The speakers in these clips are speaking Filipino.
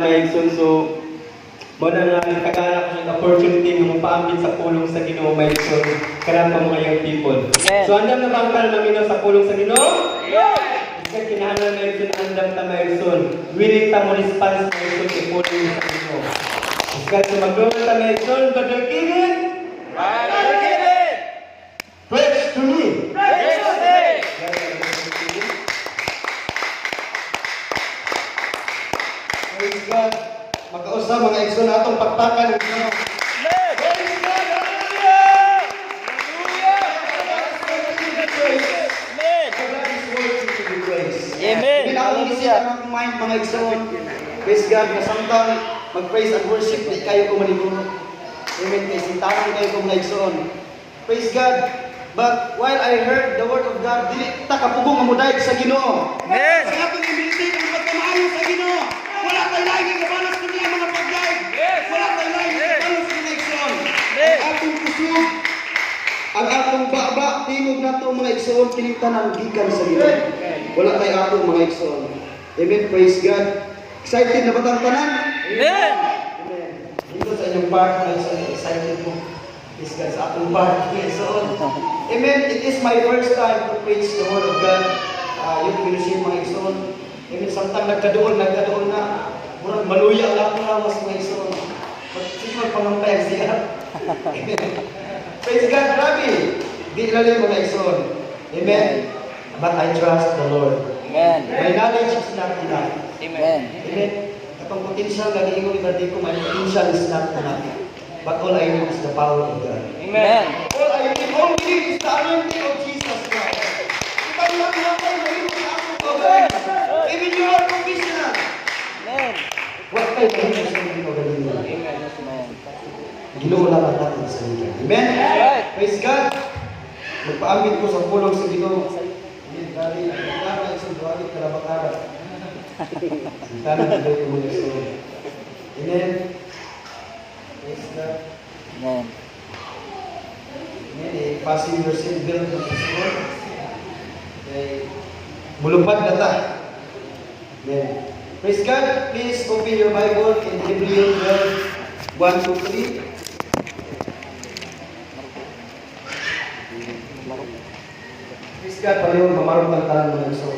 Maigsoon, so mo na nga nagkagana ko yung opportunity na mapaambit sa pulong sa Ginoo Maigsoon karang pa mga young people. Yes. So andam na bang para namin sa pulong sa Ginoo? Yes! Kasi kinahanglan Maigsoon, andam ta Maigsoon. Willing ta mo response Maigsoon kay pulong sa Ginoo. Kasi magdungan ta Maigsoon, Brother Kevin! Brother Kevin! Preach to me! Preach to me! Praise God! Magkausa mga igsoon na atong pagtakan ng Ginoo. Amen! Praise God! Hallelujah! Amen! Hindi na akong isip ang mind mga igsoon. Praise God, kasamtang mag-praise and worship, di kayo kumaniguro. Amen, kay sintanan kayo kung mga igsoon. Praise God. But while I heard the word of God, dili ta kapugong mamudayag sa Ginoo. Amen! Sa atong imbilitin ang pagkamaayo sa Ginoo. Wala tayo lagi kabalos kundi ang mga pagdaig. Wala tayo lagi kabalos kundi mga igsoon. Ang atong kusog, ang atong baba, tingog na ito mga igsoon, kinitanan gikan sa Ginoo. Wala tayo atong mga igsoon. Amen, praise God. Excited na ba tang tanan? Amen! Amen. Dito sa inyong part, excited mo. Praise God sa atong part. Igsoon. Amen. It is my first time to preach the word of God. Yung pinusin mga igsoon. Amen. Samtang nagkadoon na. Murag maluya lang ko lawas mga igsoon. Sige magpangampay siya. Amen. Praise God, grabe. Di ilalim mga igsoon. Amen. But I trust the Lord. Amen! My knowledge is not enough. Amen! Amen. Katong potential na giingon ni Brother ko, my potential is not enough. But all I need is the power of God. Amen! All I need is the anointing of Jesus Christ. Ikaw lang hapay na rin sa ako kagaling. Even you are professional. Amen! Huwag kayo mahimos sa mga kagaling. Amen! Ginoo lang ang natin sa liga. Amen? Right. Praise God. Magpaambit ko sa pulong sa Ginoo. Amen. Dali, nagkakaroon sa duwagit kalabakara. Sintanan na daw yung mga story. Amen. Praise God. Amen! Amen. Passing your seatbelt ng Lord. Okay. Mulupad na ta. Amen. Praise God. Please open your Bible in Hebrews 12, 1 to 3. Praise God. Pareho mamarong ng talang mga iso.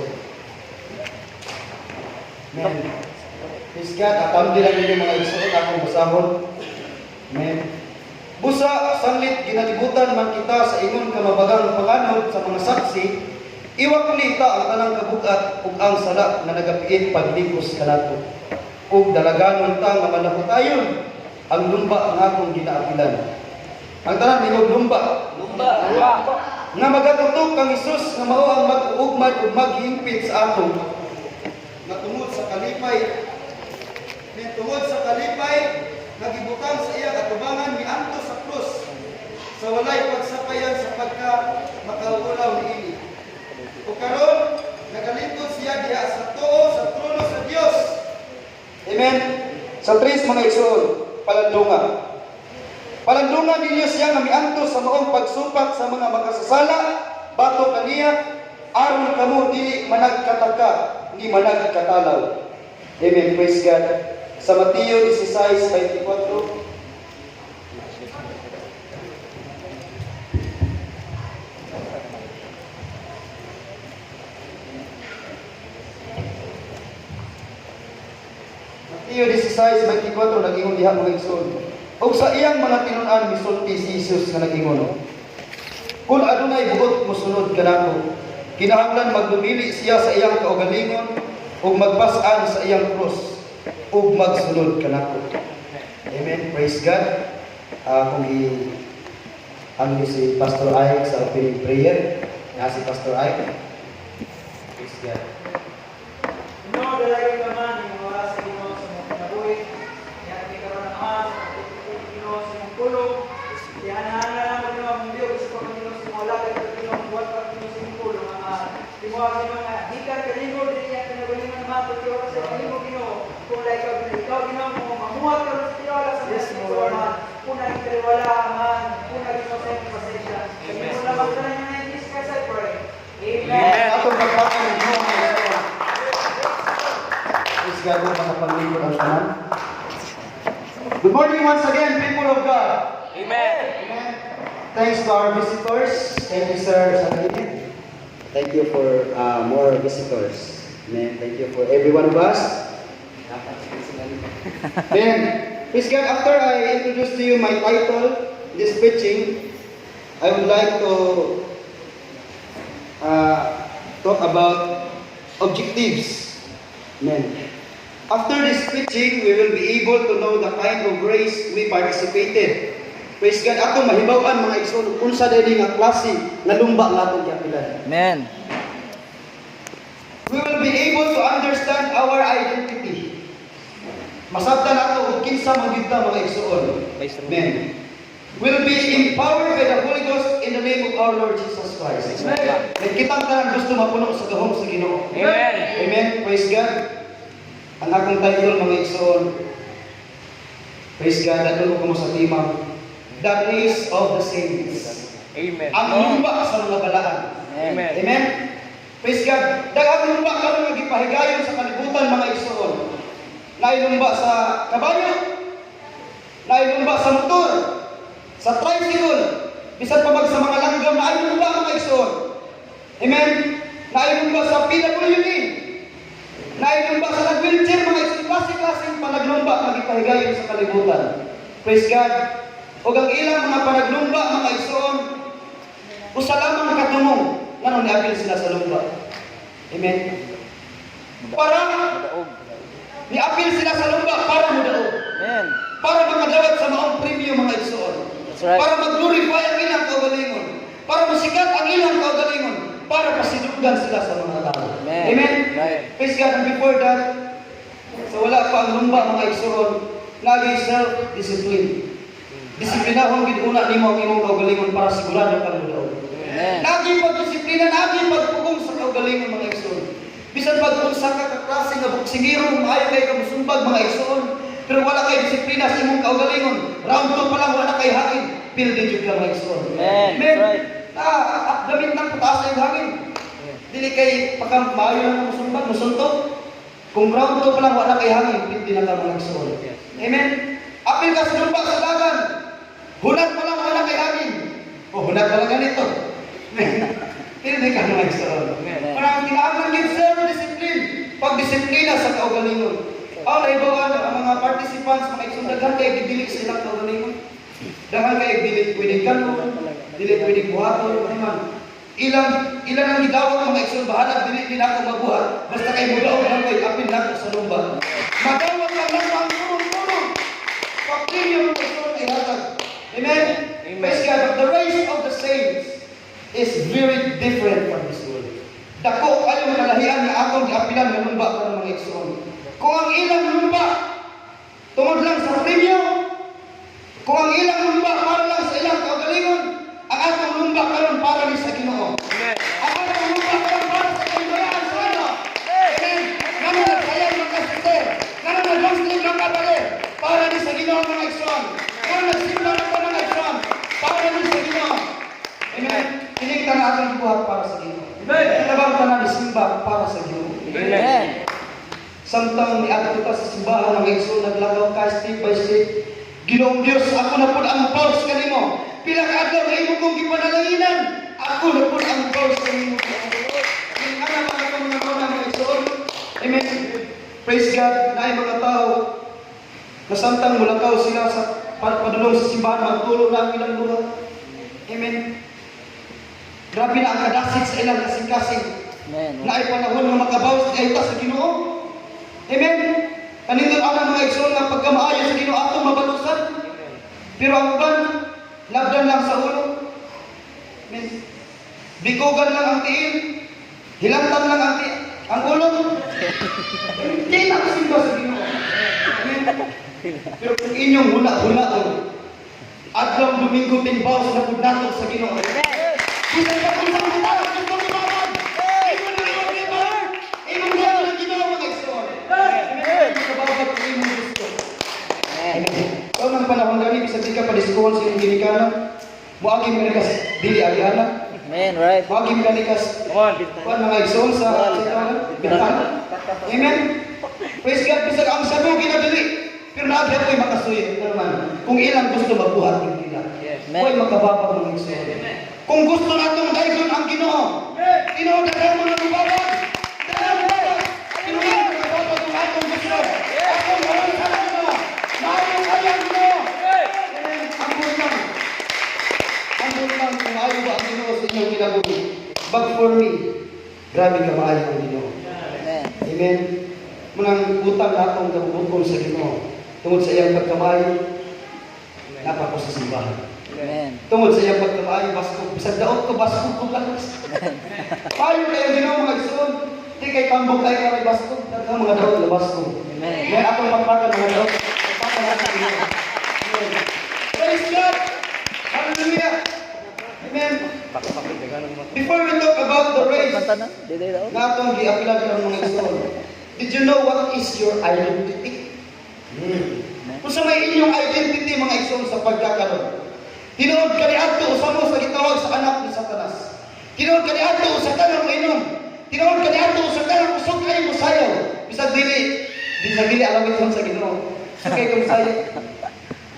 Amen. Praise God. Atam din ang inyong mga iso. Akong basahon. Amen. Busa, sanglit, ginalibutan man kita sa ingon kamabagang panganod sa mga saksi, iwak kulita ang tanang kabugat ug ang sala na nagapiit pagligos kanato. Ug dalaganon ta nga manahutayon ang lumba nga akong ginaapilan. Ang tanan ningog lumba nga magatutok kang Hesus nga mao ang mag-ugmad ug maghimpit sa ato. Nga tungod sa kalipay, tungod sa kalipay, nagibutang sa iyang atubangan mianto sa krus sa walay pagsapayan sa pagka makaulaw ni ini. O karon nagalingkod siya diha sa tuo sa trono sa Dios. Amen. Sa tres mga igsoon, palandunga. Palandunga ninyo siya nga mianto sa maong pagsupak sa mga makasasala bato kaniya aron kamo dili managkataka ni managkatalaw. Amen. Praise God. Sa Mateo 16:24. Mateo 16:24 nagingon diha mga igsoon. Ug sa iyang mga tinun-an misulti si Jesus nga nagingon. Kung adunay buot mosunod kanako, kinahanglan magdumili siya sa iyang kaugalingon ug magpas-an sa iyang krus ug magsunod kanako. Amen. Praise God. Kung ano si Pastor Ike sa opening prayer, si Pastor Ike. Praise God. No, dalay ka man yung mga sa Ginoo sa mga kinabuhi. Yan kay karon naman sa Ginoo sa mga pulong. Yan hana na mo mga mundo gusto ko Ginoo sa mga lagay sa Ginoo buat pa Ginoo sa mga pulong. Timuha Ginoo nga gikan kanimo dili yan kinabulingan mato Ginoo sa kanimo Ginoo. Kung lay ka ikaw Ginoo mo mamuhat ka sa tiyala sa mga kuna ikaliwala man kuna Ginoo sa imong pasensya. Ginoo na magtanan nga in Jesus I pray. Amen. Atong pagpapalad mo mga igsoon. Praise God. Santiago makapaglingkod ang tanan. Good morning once again, people of God. Amen. Amen. Thanks to our visitors. Thank you, Sir Sandy. Thank you for more visitors. Amen. Thank you for every one of us. Then, please God, after I introduce to you my title, this preaching, I would like to talk about objectives. Amen. After this preaching, we will be able to know the kind of race we participated. Praise God, atong mahibaw-an mga igsoon unsa daydi nga klase nga lumba nga atong giapilan. Amen. We will be able to understand our identity. Masabtan nato og kinsa man gyud ta mga igsoon. Amen. Will be empowered by the Holy Ghost in the name of our Lord Jesus Christ. Amen. May kitang tanan gusto mapuno sa gahom sa Ginoo. Amen. Amen. Praise God. Ang akong title mga igsoon. Praise God. Adto ko mo sa timang the race of the saints. Amen. Ang lumba sa mga balaan. Amen. Amen. Praise God. Daghang lumba karon nga gipahigayon sa kalibutan mga igsoon. Nailumba sa kabayo. Nailumba sa motor. Sa tricycle. Bisan pa mag sa mga langgam nailumba mga igsoon. Amen. Nailumba sa PWD. Nailumba sa nag-wheelchair mga igsoon. Klase-klaseng panaglumba nga gipahigayon sa kalibutan. Praise God. O ang ilang mga panaglumba, mga igsoon, usa lamang nakatumong, ngano niapil sila sa lumba. Amen? Para, niapil sila sa lumba, para mudaog. Amen. Para makadawat sa maong premyo, mga igsoon. That's right. Para mag-glorify ang ilang kaugalingon. Para masikat ang ilang kaugalingon. Para pasilugan sila sa mga tao. Amen. Amen? Right. Praise God, and before that, sa wala pa ang lumba, mga igsoon, lagi self-discipline. Disiplinahon gid una nimo ang imong kaugalingon para sigurado kang mudaog. Amen. Lagi pagdisiplina, lagi pagpugong sa kaugalingon mga igsoon. Bisan pag unsa ka ka klase nga boksingero, maayo kay ka musumbag mga igsoon, pero wala kay disiplina sa imong kaugalingon. Round 2 pa lang wala kay hangin, pildi jud ka mga igsoon. Amen. Right. Gamit nang pataas ang hangin. Dili kay pakang maayo lang musumbag, musuntok. Kung round 2 pa lang wala kay hangin, pildi na ka mga igsoon. Amen. Apil ka sa lumba sa dagan. Hunat pa lang wala kay hangin. O hunat pa lang ganito. Hindi ka mga igsoon. Parang kinaaman yung self-discipline. Pagdisiplina sa kaugalingon. Ang naibawan ang mga participants, mga igsoon, daghan kayo gidilig sa ilang kaugalingon. Daghan kayo gidilig pwede kanon, dili pwede buhaton, naman. Ilang ang gidawat mga igsoon, bahala dili din ako mabuhat. Basta kayo mudaog lang kayo, apil na ako sa lumba. Magawat lang lang ang turong-turong. Pag-premium mga igsoon ay hatag. Amen? Praise God. But the race of the saints is very different from this world. Dako kayo kalahian nga akong giapilan nga lumba ka ng mga igsoon. Kung ang ilang lumba tungod lang sa premyo, kung ang ilang lumba para lang sa ilang kaugalingon, ang atong lumba karon para ni sa Ginoo. Ang atong lumba karon para sa kahibayan sa Ginoo. Amen. Ngano na sayang mga sister, ngano na Muslim mga kapatid, para ni sa Ginoo mga igsoon. Ngano na simba na mga igsoon, para ni sa Ginoo. Amen. Hindi kita na atong buhat para sa Ginoo. Amen. Kita bang tanan ni simba para sa Ginoo. Amen. Samtang niadto ta sa simbahan ng igsoon, naglagaw ka step by step. Ginoong Dios, ako na pud ang boss kanimo. Pila ka adlaw nga imo kong gipanalanginan, ako na pud ang boss kanimo. Ing ana mga mga igsoon. Amen. Praise God. Naay mga tao na samtang mulakaw sila sa padulong sa simbahan, magtulong na ang ilang buhat. Amen. Grabe na ang kadasig sa ilang kasing-kasing. Amen. Na ay panahon nga makabawas ay ta sa Ginoo. Amen. Kanindot ang mga igsoon nga pagkamaayo sa Ginoo atong mabalusan. Pero ang uban labdan lang sa ulo. Amen. Bikogan lang ang tiil. Hilantan lang ang ulo. Hindi na kasimba sa Ginoo. Amen. Pero kung inyong hula-hulaon, adlaw Domingo timbaw sa pudnato sa Ginoo. Bisan pa kung saan kita, kung saan ibaban. Ingon na iyong ibaban. Ingon na iyong Ginoo mga igsoon. Amen. Kabawag ko imong gusto. Amen. Kung ang panahon gani, bisag di ka padiskuhan sa iyong ginikanan, muagim ka nikas dili aliana. Amen. Right. Muagim ka nikas kuan mga igsoon sa bintana. Amen. Praise God, bisag ang sago ginadili. Pero naagyan ko'y makasuyo. Ano naman? Kung ilang gusto mabuhat yung nila. Ko'y makababag ng igsoon. Kung gusto natong dayon ang Ginoo, Ginoo dahil mo na mababag. Dahil mo na. Ginoo na mababag ang atong gusto. Atong gawin sa Ginoo. Maayong kayang Ginoo. Ang bultang. Ang bultang kung maayo ba ang Ginoo sa inyong kinabuhi. But for me, grabe ka maayo ang Ginoo. Amen. Amen. Munang utang na akong kabubukol sa Ginoo. Tungod sa iyang pagkamayo, napa ko sa simbahan. Amen. Tungod sa iyang pagkamayo, basko. Bisag daot ko, basko ko lakas. Payo kayo Ginoo mga igsoon. Di kay tambok kayo kay basko. Daghang mga daot na basko. Amen. May akong magpakan mga daot. Magpakan natin Ginoo. Amen. Praise God! Hallelujah! Amen. Before we talk about the race, Kanta na? Dili daw. na itong giapilan ka mga igsoon, did you know what is your identity? Kung sa may inyong identity mga igsoon sa pagkakaroon, tinuod ka ni Adto usamo sa gitawag sa anak ni Satanas. Tinuod ka ni Adto sa tanang inom. Tinuod ka ni Adto sa tanang usok kayo musayaw. Bisag dili alamit sa Ginoo. Sakay ka musayaw.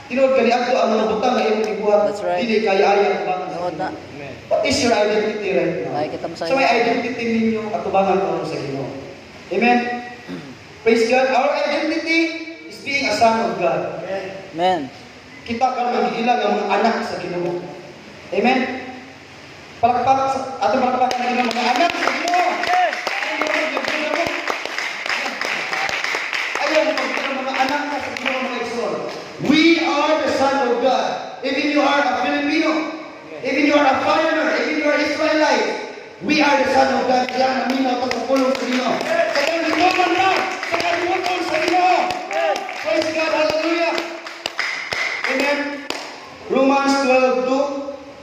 Tinuod ka ni Adto ang mga butang na iyong ibuhat. That's right. Dili kaya atubangan sa Nood na. Ginoo. What is your identity right now? Ay, kita So masaya. may identity ninyo atubangan ko sa Ginoo. Amen. Praise God. Our identity is being a son of God. Amen. Kita ka mag-iilang ang mga anak sa Ginoo. Amen? Palakpak, ato palakpakan natin ang mga anak sa Ginoo. Ayaw mo pagkita mga anak na sa Ginoo mga igsoon. We are the son of God. Even you are a Filipino, even you are a foreigner, even you are Israelite, we are the son of God. Kaya naminaw pa sa pulong sa Ginoo. Sa kalimutan na! Sa kalimutan sa Ginoo! Praise God, hallelujah! Amen. Romans 12:2.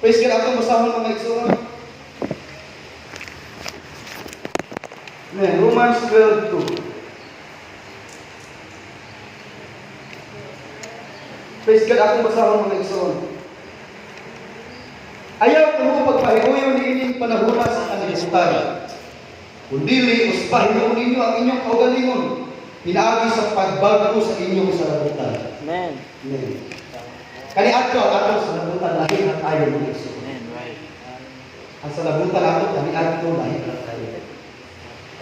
Praise God, atong basahon mga igsoon. Amen. Romans 12:2. Praise God, atong basahon mga igsoon. Ayaw ko mo pagpahiuyon ni ining panahuna sa kalibutan. Kundili, usbahin ninyo ang inyong kaugalingon. Pinaagi sa pagbago sa inyong salabutan. Amen. Amen. Kani ato sa salabutan lahi at ayo ng Isus. Amen. Right. Ang salabutan ato kani ato lahi at ayo.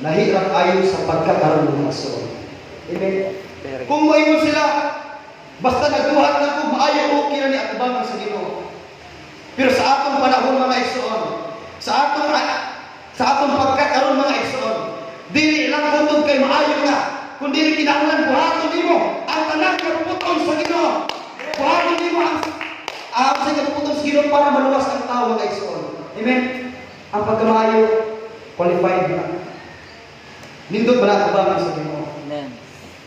Lahi at ayo sa pagkakaroon ng Isus. Amen. Kung moingon sila, basta nagduhat na ko maayo okay na ni atubangan sa Ginoo. Pero sa atong panahon mga igsoon, sa atong pagkakaroon mga igsoon, dili lang kutob kay maayo na, kundi kinahanglan buhaton nimo ang tanan nga puputon sa Ginoo. Buhaton nimo ang sa kapuputon sa Ginoo para maluwas ang tao mga igsoon. Amen. Ang pagkamaayo qualified na. Nindot ba na atubangan sa Ginoo? Amen.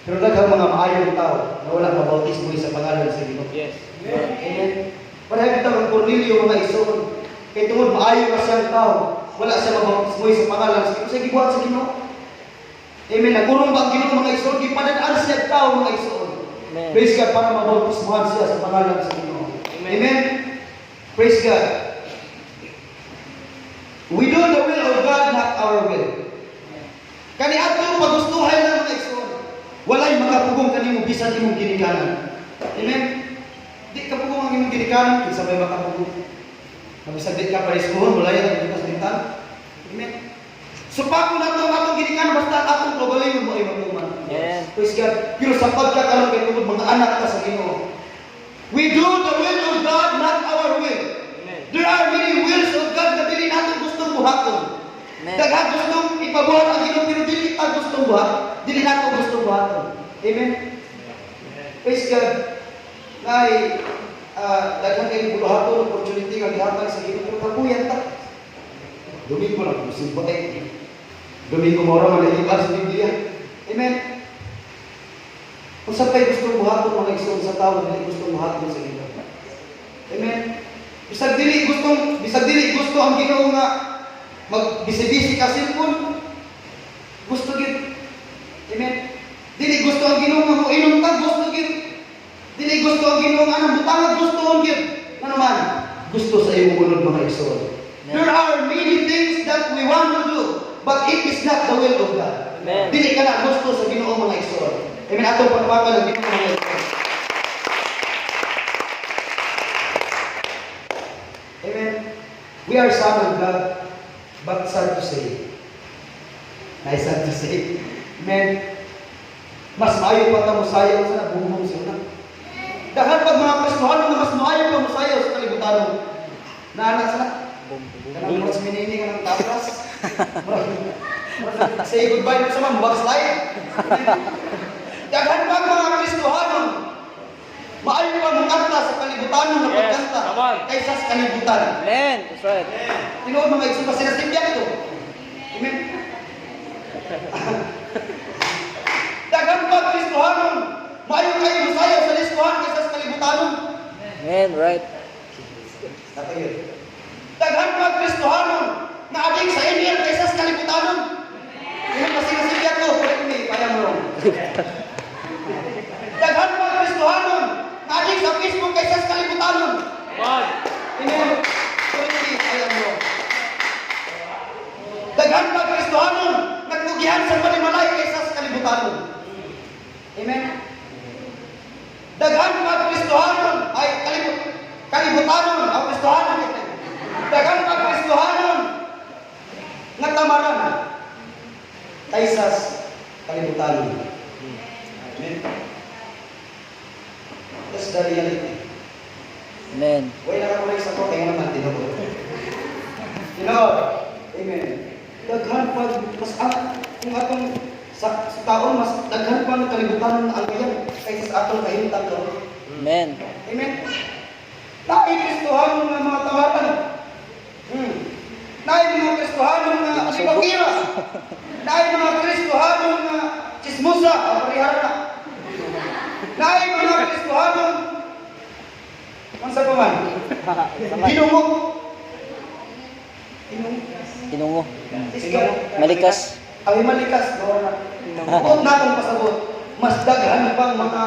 Pero daghang mga maayong tao na wala mabautismo sa pangalan sa Ginoo. Yes. Amen. Para kita ang Cornelio mga igsoon. Kay tungod maayo ka siyang tao, wala siya mabautismo sa pangalan sa Ginoo. Sa gibuhat sa Ginoo. Amen. Nagurong ba ang Ginoo mga igsoon? Gipadaan siya tao mga igsoon. Amen. Praise God para mabautismohan siya sa pangalan sa Ginoo. Amen. Praise God. We do the will of God, not our will. Kani ato pagustuhan lang mga igsoon. Walay makapugong kanimo bisan imong ginikanan. Amen. Di ka pugong ang imong ginikanan, kinsa may makapugong. Mabisag di ka pariskuhon, walay ang ito sa bintan. Amen. So pa kung nato atong ginikanan basta atong kaugalingon mo ay magtuman. Yes. Praise God. Pero sa pagkakaroon kay tungod mga anak ka sa Ginoo. We do the will of God, not our will. There are many wills of God na dili natin gustong buhaton. Amen. Daghang gustong ipabuhat ang Ginoo pero dili ta gustong buhat. Dili nato gustong buhaton. Amen. Praise God. Nay daghang kay buhaton opportunity nga gihatag sa Ginoo pero kapuyan ta. Domingo lang simple ay. Domingo mo ra man sa Biblia. Amen. Kung sa tayo gustong buhaton mga igsoon sa tao, dili gustong buhaton sa Ginoo. Amen. Bisag dili gusto ang Ginoo nga magbisi-bisi ka cellphone. Gusto gid. Amen. Dili gusto ang Ginoo nga moinom ka, gusto gid. Dili gusto ang Ginoo nga anang butang gusto gid. Ano man? Gusto sa imong unod mga igsoon. There are many things that we want to do, but it is not the will of God. Amen. Dili ka na gusto sa Ginoo mga igsoon. Amen. Atong pagpapal ng Ginoo mga igsoon. Amen. We are son of God, but sad to say. Nice sad to say. Amen. Mas maayo pa ta mo sayaw sa nabuhong siya na. Dahil pag mga Kristohan na mas maayo pa mo sayaw sa kalibutan. Naanak sa na. Kanang mas minini ka ng tapras. Say goodbye na sa mga backslide. Dahil pag mga Kristohanon, maayo pa mong kanta sa kalibutan na pagkanta kaysa sa kalibutan. Amen. That's right. Tinood mga igsoon kasi nasibyak to. Amen. Dahil pag Kristohanon, maayo kayo masayaw sa listohan kaysa sa kalibutan. Amen. Right. Daghan pag Kristohanon na adik sa inyo kaysa sa kalibutan. Yung kasi nasibyak ko, correct me, kaya mo ron. Daghan pag Kristohanon na adik sa Facebook kaysa sa kalibutan. Amen. Correct me, kaya mo ron. Daghan pag Kristohanon nagpugihan sa panimalay kaysa sa kalibutan. Amen. Daghan pag Kristohanon ay kalibutanon ang Kristohanon. Daghan pag Kristohanon nga tamaran kaysa sa kalibutan. Amen. That's the reality. Amen. Way na ako sa ko kaya naman tinuod. Tinuod. Amen. Daghan pag mas kung atong sa taon mas daghan pa ng kalibutan ang kayan kaysa sa atong kahimtang karon. Amen. Amen. Naay Kristohanon nga mga tawaran. Naay mga Kristohanon nga sipakira. Naay mga Kristohanon nga chismosa, parihara na. Naay mga Kristohanon unsa pa man? Ginungo. Tinungo. Malikas. Ang malikas gawa na. Bukod natong pasabot, mas daghan pang mga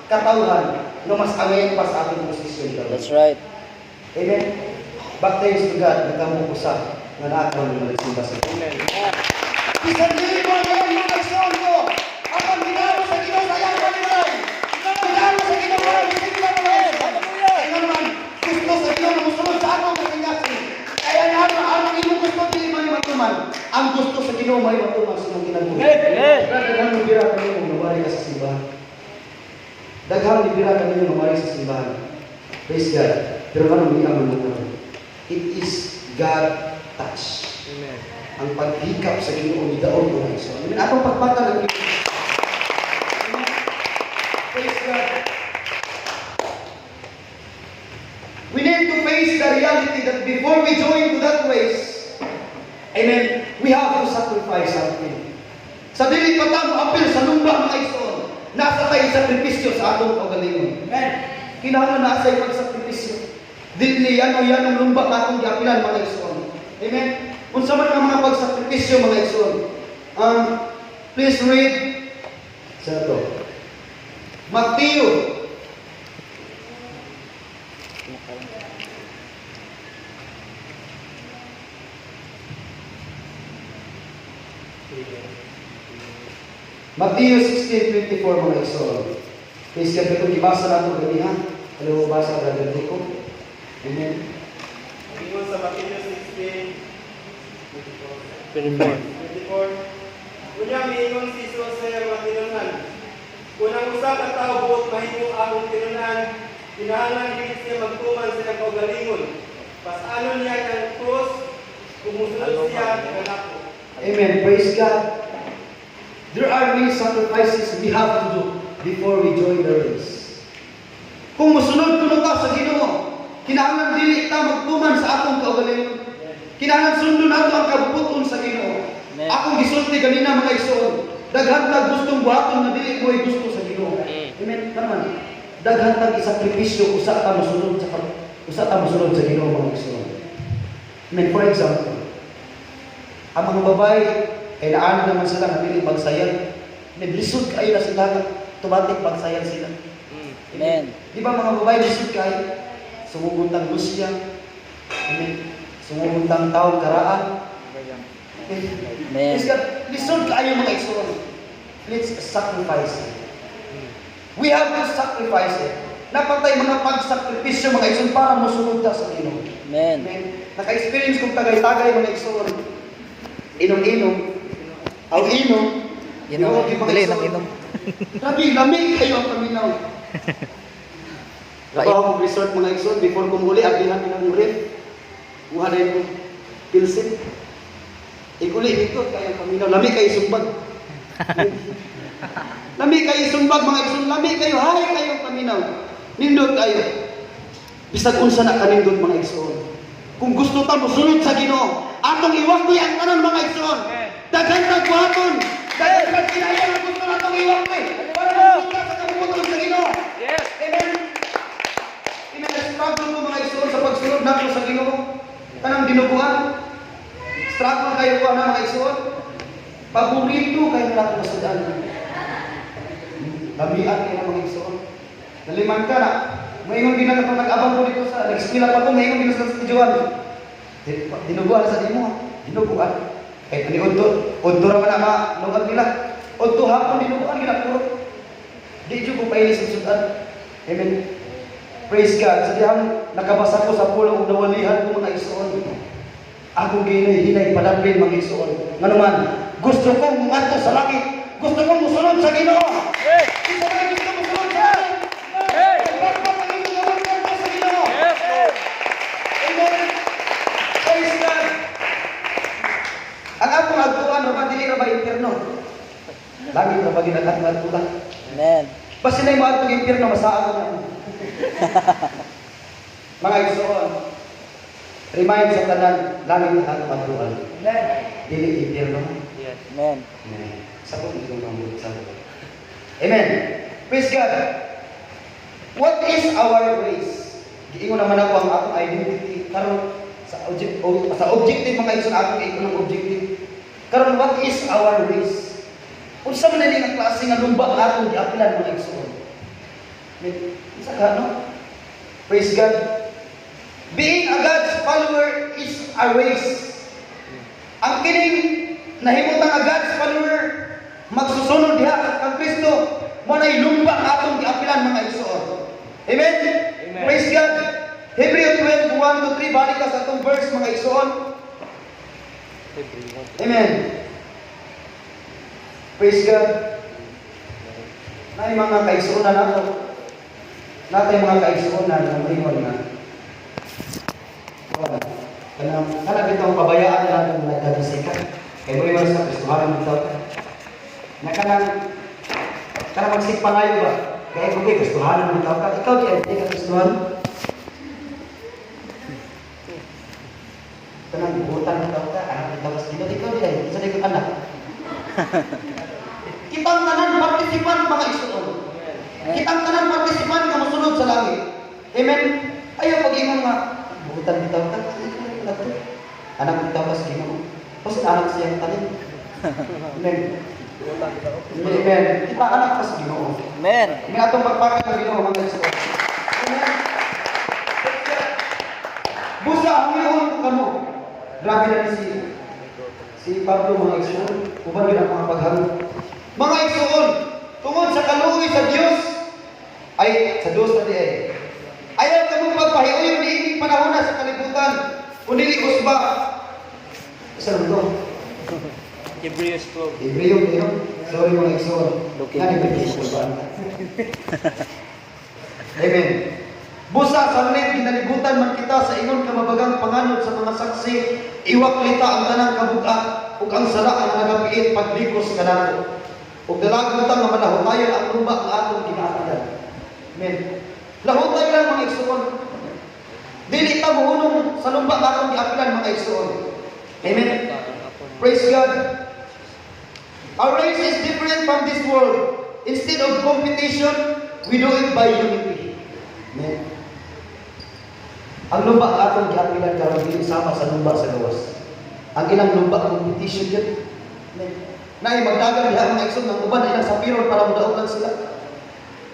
katawhan no mas angayon pa sa ating posisyon. That's right. Amen. But thanks to God, nagkamong usa nga naakaw ng nagsimba sa Amen. Isang dili mo ngayon mga kaisyon ko, ang ginagawa sa Ginoo sa iyang panimalay. Ginagawa sa Ginoo sa iyang panimalay. Kaya naman, gusto sa Ginoo na musunod sa atong kasingasi. Kaya naman, ang inyong gusto dili man matuman. Ang gusto sa Ginoo may matuman sa mga ginagawa. Daghan ng bira kami kung nawari ka sa simbahan. Daghan ng bira kami kung nawari sa simbahan. Praise God. Pero ano may aman mo? It is God touch. Amen. Ang paghikap sa Ginoo ni daon ko ay so. Amen. Atong pagpata ng Praise God. We need to face the reality that before we join to that race, amen, we have to sacrifice something. Sa dili pa tamo apil sa lumba mga igsoon, nasa tayo sakripisyo sa atong kaugalingon. Amen. Kinahanglan na sa pagsakripisyo. Dili yan o yan ang lumba katong giapilan mga igsoon. Amen. Unsa man ang mga pagsakripisyo mga igsoon. Please read sa to. Mateo Mateo 16:24 mga igsoon. Please yan ito gibasa nato gani ha. Ano basa brother ko? Amen. Ingon sa Mateo 16, 24. 24. Kunya miingon si Jesus sa mga tinunan. Kung ang usa ka tawo buot mahimong akong tinunan, kinahanglan gid siya magtuman sa iyang kaugalingon. Pasanon niya ang krus, kung musunod siya kanako. Amen. Praise God. There are many sacrifices we have to do before we join the race. Kung musunod kuno ta sa Ginoo, kinahanglan dili ta magtuman sa atong kaugalingon. Kinahanglan sundon nato ang kabubuton sa Ginoo. Akong gisulti ganina mga igsoon, daghan ta gustong buhaton nga dili ko gusto sa Ginoo. Amen. Naman. Daghan ta isakripisyo usa ta mosunod sa Ginoo mga igsoon. Amen. For example, ang mga babae kay naano naman sila nga dili pagsayan. Naglisod kayo na sila tumatik pagsayan sila. Amen. Di ba mga babae lisod kayo? Sumuguntang Lusya. Amen. Sumuguntang taong karaan. Amen. Praise God. lisod kaayo mga igsoon. Let's sacrifice it. We have to sacrifice it. Napatay mga pagsakripisyo mga igsoon para mosunod ta sa Ginoo. Amen. Amen. Naka-experience kong tagay-tagay mga igsoon. Inom-inom. Ang inom. Inom. Dali lang inom. Grabe, lamig kayo ang paminaw. Trabaho kong resort mga igsoon. Before kong uli, aglihan ng ref. Kuha na yung pilsin. Iguli dito, kaya paminaw. Lamig kayo sumbag. Lamig kayo sumbag mga igsoon. Lamig kayo, hay kayo paminaw. Nindot kayo. Bisag unsa na kanindot mga igsoon. Kung gusto ta mo sunod sa Ginoo, atong iwakti ang tanan mga igsoon. Daghan ta kuhaton. Daghan ta kinaya ang gusto natong iwakti. Para mo sa kabutong sa Ginoo. Yes. Amen. Struggle ko mga igsoon sa pagsunod nato sa Ginoo. Kanang dinuguan. Struggle kayo ko na mga igsoon. Paborito kayo nato masudan. Lamian kayo na mga igsoon. Naliman ka na. Ngayon ginagawa ko nag-abang ko dito sa nag-eskwela pa ko ngayon ginagawa sa studyuan. Dinuguan sa imo. Dinuguan. Kahit ni Udto raman na nungag nila. Udto hapon dinuguan ginagawa. Di jud ko pailis sa sudan. Amen. Praise God. Sa dihang nakabasa ko sa pulong nawalihan ko mga igsoon. Ako hinay padamlin mga igsoon. Nganuman, gusto kong ngadto sa langit. Gusto kong musunod sa Ginoo. Isa ka gusto mo sunod sa langit. Amen. Praise God. Ang akong agtuan ra ba dili ra ba impierno? Langit ra ba ginakat nga agtuan? Amen. Basta na yung mga itong impierno, masaan ko na. Mga igsoon, remind sa tanan, langit na atong agtuan. Dili impierno. Amen. Sa kong itong pamulot sa ko. Amen. Praise God. What is our race? Giingon naman ako ang akong identity. Karon sa objective mga igsoon, akong ikon ang objective. Karon what is our race? Unsa man ni ang klase nga lumba atong giapilan mga igsoon? Isa ka no? Praise God. Being a God's follower is a race. Ang kining nahimutang a God's follower magsusunod diha kang Kristo mo nay lumba atong giapilan mga igsoon. Amen. Amen. Praise God. Hebrew 12:1-3 balik ka sa atong verse mga igsoon. Amen. Praise God. Nay mga kaigsuonan nato. Natay mga kaigsuonan nga moingon nga. Kana bitong pabayaan na natin mga nagdadisika. Kay mo iwas sa Kristohanan dito. Na kanang magsigpangayo ba? Kaya kung kay Kristohanan dito ka, ikaw di ka Kristohanan. Kanang ibutan dito ka, anak dito ka dito, ikaw di ay, isa di anak. Kitang tanan partisipan mga igsoon. Kitang tanan partisipan nga mosunod sa langit. Amen. Ayaw pag-ingon nga butan bitaw ta. Anak bitaw ka sa Ginoo. Basta anak siyang tanin. Amen. Amen. Kita anak ka sa Ginoo. Amen. May atong pagpakat ng Ginoo mga igsoon. Amen. Busa ang iyon kamo. Grabe na si Pablo mga igsoon. Uban gid ang mga paghalo. Mga igsoon, tungod sa kaluoy sa Dios ay sa Dios na diay. Ayaw kamo pagpahiuyon ni ining panahon sa kalibutan. Kundi usba. Isa lang to. Hebrews 12. Hebreo niyo. Sorry mga igsoon. Looking Nani at ba Jesus. Amen. Busa sa rin kinalibutan man kita sa ingon kamabagang panganod sa mga saksi, iwaklita ang tanang kabuga ug ang sara ang nagapiit paglikos kanato. Ug dalagon ta nga manahutayon ang lumba nga atong ginaatilan. Amen. Lahutay lang mga igsoon. Dili ta mohunong sa lumba nga atong giapilan mga igsoon. Amen. Praise God. Our race is different from this world. Instead of competition, we do it by unity. Amen. Ang lumba ang atong giapilan karon dili sama sa lumba sa gawas. Ang ilang lumba competition yun. Amen. Nay magdagan diha mga igsoon ng uban ilang sapiron para mudaogan sila.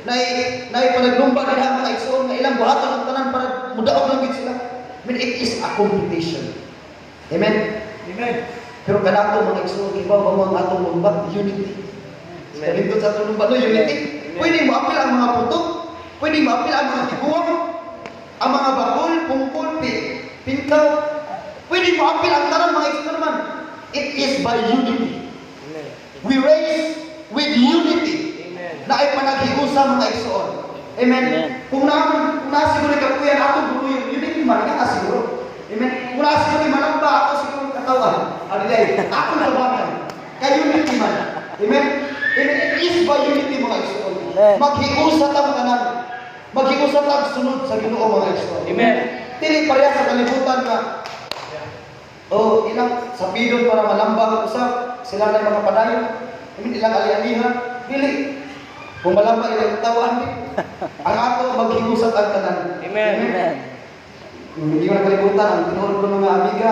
Nay panaglumba diha mga igsoon nga ilang buhaton ang tanan para mudaog lang gid sila. I mean it is a competition. Amen. Amen. Pero kanato mga igsoon, iba ba mo ang atong lumbat? Unity. Kalindot sa atong lumbat, no? Unity. Pwede mo apil ang mga putok, pwede mo apil ang mga tiguang, ang mga bakol, pungkol, pinkaw. Pwede mo apil ang tanang mga igsoon naman. It is by unity. We raise with unity. Na ay panaghiusa mga igsoon. Amen. Kung nasiguro ka kuya na atong buruyo, unity man nga siguro. Amen. Kung nasiguro manamba ako siguro katawan. Alilay, akong kabangan. Kay unity man. Amen. It is by unity mga igsoon. Maghiusa tang tanan. Maghiusa tang sunod sa Ginoo mga igsoon. Amen. Dili pareha sa kalibutan nga ilang sapidon para malambang usap, sila na mga padayon. Ilang ali-alihan, dili. Kung malambang ilang tawaan, ang ato maghiusap ang tanan. Amen. Hindi mo nakalimutan, ang tinuod ko mga amiga,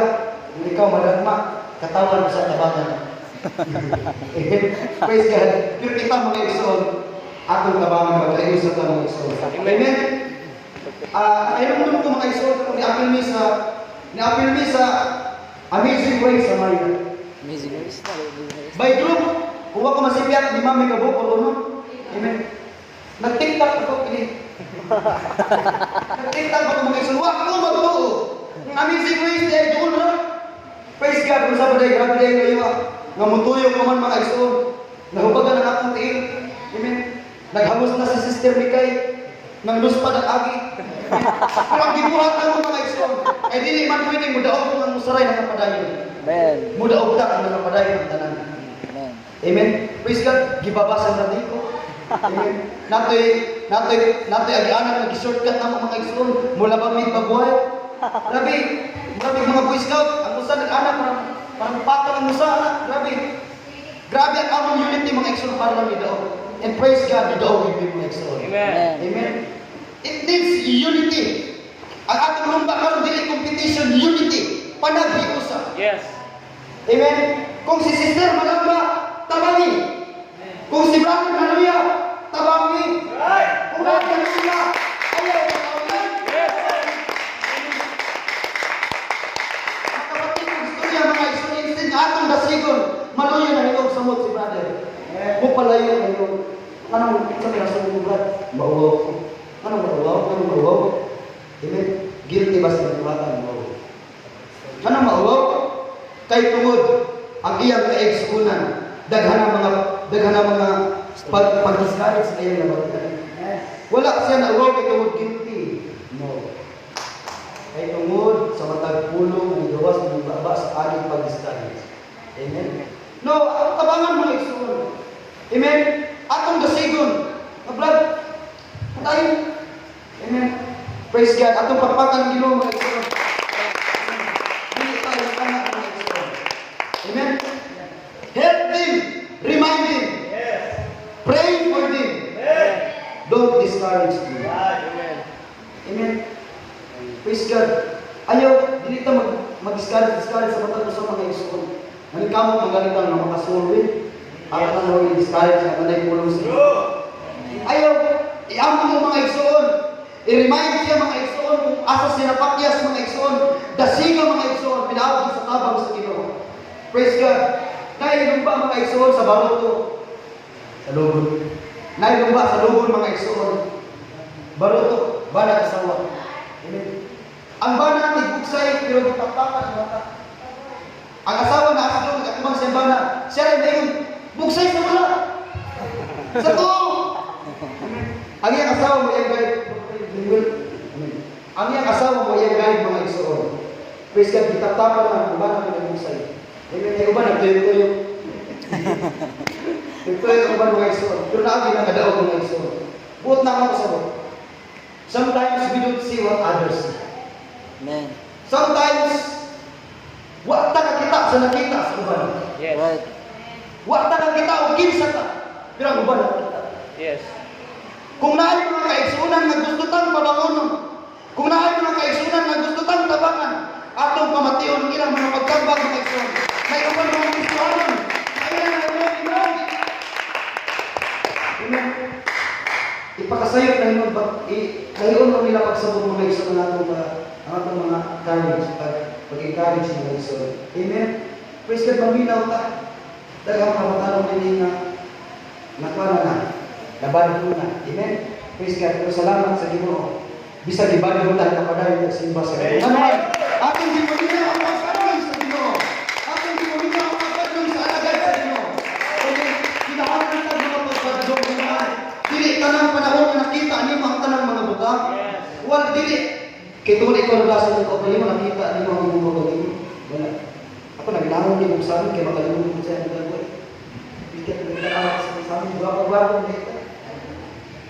kung ikaw madagma, katawan mo sa tabangan. Praise God. Pero kita mga igsoon, atong tabangan maghiusap ang mga igsoon. Amen. Ayun mo ko mga igsoon, kung ni-appeal mi sa Amazing Grace sa Maya. Amazing Grace na. By group, kung ako masipyat, di mami ka buko, ano? Amen. Nag-tiktok ako, ini. Nag-tiktok ako mga igsoon. Wag ko magtuo. Ang Amazing Grace, dahil doon na. Praise God, kung sa baday, grabe dahil kayo nga mutuyo ko man mga igsoon. Nahubagan ang akong tiil. Amen. Naghamos na si Sister Mikay. Nang luspad ang agi. Pero ang gibuhat na mga igsoon, ay dili man pwede mudaog kung ang musaray ng kapadayon. Amen. Mudaog ta ang kapadayon ng tanan. Amen. Amen. Praise God. Gibabasan na dito. Amen. Natoy agianan nag-shortcut na mga igsoon. Mula ba may pagbuhay? Grabe mga Boy Scout. Ang usa nag-anak parang patang ang usa na. Grabe ang among unity mga igsoon para lang idaog. And praise God, idaog yung mga igsoon. Amen. Amen. It needs unity. Ang atong lumba karon dili competition, unity. Panaghiusa. Yes. Amen. Kung si Sister malamba, tabangi. Kung si Brother Hallelujah, tabangi. Kung Brother Hallelujah, ayaw tabangi. Yes. Ang kapatid ng istorya mga igsoon, instead nga atong dasigon, maluyo na hilong samot si Brother. Pupalayo na hilong. Anong sabi na sa mga brad? Mauwaw ko. Anong mauwaw? Amen. Guilty ba sa nagmatan mo? Anong mauwaw? Kay tungod ang iyang kaigsuunan. Daghana mga pag-discourage sa iyang nabagtan. Wala siya na uwaw kay tungod guilty. No. Kay tungod sa matag pulong ang gawas ng baba sa ating pag-discourage. Amen. No, ang tabangan mga igsuon. Amen. Atong dasigon. Brad, tayo. Amen. Praise God. Atong pagpakan ng Ginoo mga igsoon. Dili tayo anak mga igsoon. Amen. Help them. Remind them. Yes. Pray for them. Yes. Don't discourage them. Amen. Amen. Praise God. Ayaw, dili ta mag-discourage sa matag sa mga igsoon. Ang kamot magaling ang makasulwin. Ako na mo i-discourage na kanay pulong sa iyo. Ayaw, iamon mo mga igsoon. I-remind siya mga igsoon kung asa sinapakyas mga igsoon. Dasiga mga igsoon, pinawag sa tabang sa Ginoo. Praise God. Nailumba mga igsoon sa baruto. Sa lubon. Nailumba sa lubon mga igsoon. Baruto, bana kasawa. Amen. Ang bana nagbuksay pero gitapakan ng mata. Ang asawa na asa doon, nag-akumang siya bana. Siya rin dayon, bugsay sa wala. Sa to. Ang iyang asawa mo yung guide. Ang iyang asawa mo yung guide mga igsoon. Praise God, kitap-tapan na kung ba namin nag-bugsay. Amen. Yung iba nagtuyo-tuyo. Nagtuyo ang iba mga igsoon. Pero naagi na kadaog mga igsoon. Buot na ako sa buot. Sometimes we don't see what others see. Amen. Sometimes wa ta kita sa nakita sa uban. Yes. Right. Wa ta kita o kinsa ta. Pero ang uban nakita. Yes. Kung naay mga kaigsunan nga gusto tang pabangonon, kung naay mga kaigsunan nga gusto tang tabangan, atong pamation ilang mga pagkabag ng kaigsunan. May uban mga Kristiyanon. Ayan ang Amen. Amen. Ipakasayot na yun, ngayon mo nila pagsabot mga igsoon natong ang atong mga courage, pag-encourage ng igsoon. Amen. Praise God, maminaw ta. Dagang kamatanaw din nga nakuha na, nabalik ko na. Amen? Praise God, pero salamat sa Ginoo. Bisa gibalik mo tayo kapadayon sa simba sa Ginoo. Ano man? Ating gimaminaw ang pagkaroon sa Ginoo. Ating gimaminaw ang pagkaroon sa alagad sa Ginoo. Okay, kinahanglan ka mga pagkaroon naman. Dili tanang panahon na nakita niyo ang tanang mga buka. Wal dili. Kaya tungkol ikaw na basa ng kapal mo, nakita niyo ang mga buka dito. Wala. Ako naglangon din kung saan, kaya makalimutan ko siya ng gagawin. Bigyan ko nagkakawa sa amin, guwapo-guwapo dito.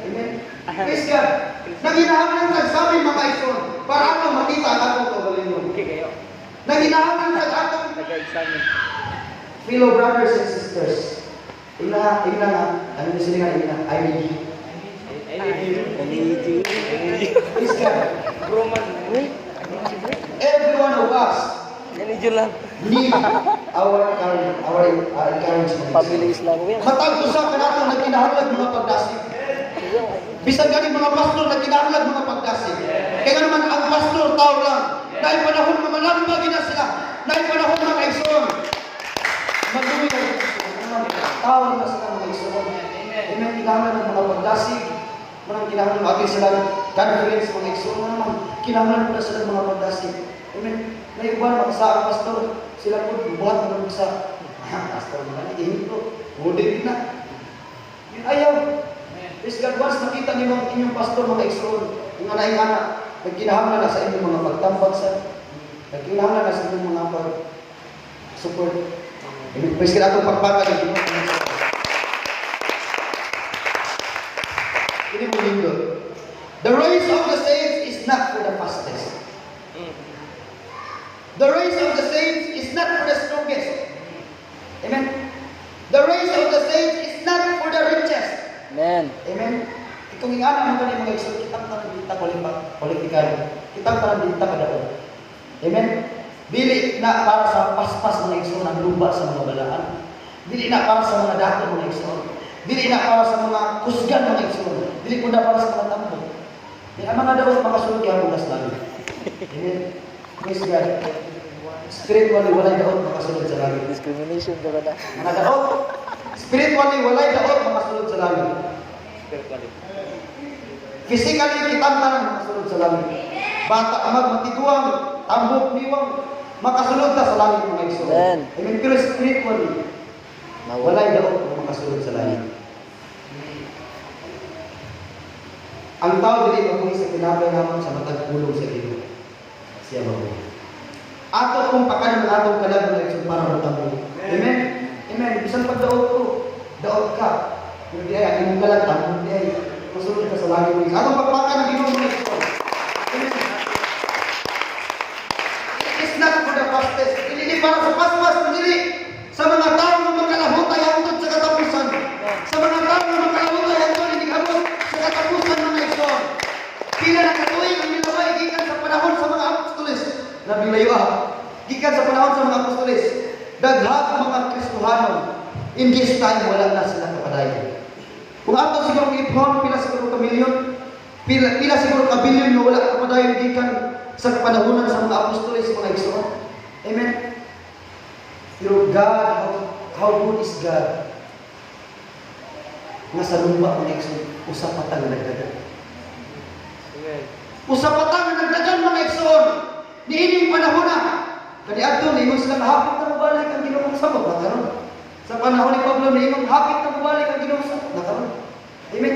Amen. Praise God. Naghinahanglan ka sa amin mga ison, para ako makita ang akong kabalin mo. Naghinahanglan ka sa akong fellow brothers and sisters. Ina nga, ano yung sila nga, I need you. Praise God. Every one of us need our encouragement. Pabilis lang ko yan. Matag usa ka nato nagkinahanglan mga pagdasig. Bisan gani mga pastor nagkinahanglan mga pagdasig. Kaya naman ang pastor tao lang. Dahil panahon na malamba gina sila. Dahil panahon na kaison. Magdumi na tao na sila mga ison. Amen. Kinahanglan ng mga pagdasig. Manang kinahanglan ng ating sila conference mga ison. Naman kinahanglan na sila mga pagdasig. Amen. May iban sa ang pastor, sila po buhat na sa pastor naman, ihinto, mudik na. Yun ayaw. Praise God, once nakita niyo ang inyong pastor, mga ekson, yung anak-anak, nagkinahanglan na sa inyong mga pagtambag sa, nagkinahanglan na sa inyong mga pag-support. Praise God, atong pagpagad ng Ginoo. Ini mo lindo. The race of the saints is not for the fastest. The race of the saints is not for the strongest. Amen. The race of the saints is not for the richest. Amen. Amen. Kung ingana mo mga iso, kitang tanang dita politikal. Kitang tanang dita kadako. Amen. Dili na para sa paspas mga iso ng luba sa mga balaan. Dili na para sa mga dato mga iso. Dili na para sa mga kusgan mga iso. Dili po na para sa mga tambo. Ang mga daot makasulod kaya bukas langit. Amen. Praise God. Spiritually, walay daot makasulod sa langit. Discrimination ka ba na? Mga daot. Spiritually, walay daot makasulod sa langit. Physically, kitang tanang makasulod sa langit. Bata, amag, matiguang, tambok, niwang, makasulod na sa langit mga iso. Amen. Amen. Pero spiritually, walay daot makasulod sa langit. Ang tao dili mabuhi sa kinabay naman sa matag pulong sa Ginoo. Siya mabuhi. Ato kung pakanan ng atong kalag na iso para matamo. Amen. Amen. Bisan pag daot ka. Kung di ay imong kalag tamo di ay masulod ka sa langit mo. Atong pagpakan ng Ginoo mga iso. Amen. It's not for the fastest. Dili para sa paspas, dili sa mga tao nga magkalahutay hangtod sa katapusan. Sa mga tao nga magkalahutay hangtod inikabot sa katapusan mga iso. Pila na katuig ang nilaway gikan sa panahon sa mga apostoles. Nabilayo gikan sa panahon sa mga apostoles. Daghang mga Kristohano in this time wala na sila kapadayon. Kung ato siguro ipon pila siguro ka milyon, pila siguro ka bilyon na wala kapadayon gikan sa panahonan sa mga apostoles mga igsoon. Amen. Pero God, how good is God? Nga sa lumba mga igsoon, usa pa tang nagdagan. Usa pa tang nagdagan mga igsoon. Niining panahon na. Kani adto ni mo sila hapit na mabalik ang Ginoo sa sabot na karon. Sa panahon ni Pablo ni mo hapit na mabalik ang Ginoo sa sabot na karon. Amen.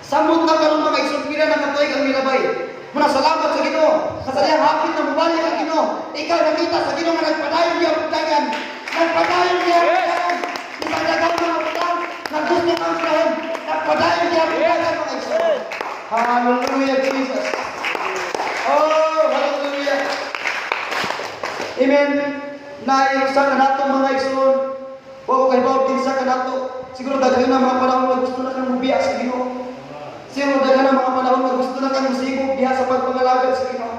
Samot na karon mga igsoon pila na katuig ang milabay. Muna salamat sa Ginoo. Kasalayan hapit na mabalik ang Ginoo. Ikaw nakita sa Ginoo nga nagpadayon diya pagdagan. Nagpadayon diya pagdagan. Nagpadayon mga pagdagan. Nagusto ang panahon. Nagpadayon diya pagdagan mga igsoon. Hallelujah Jesus. Oh, hallelujah. Amen. Naiusa ka nato mga igsoon. Wa ko kay bawd kinsa ka nato. Siguro daghan na mga panahon nga gusto na kang mubiya sa Ginoo. Siguro daghan na mga panahon nga gusto na kang musibog diha sa pagpangalagad sa Ginoo.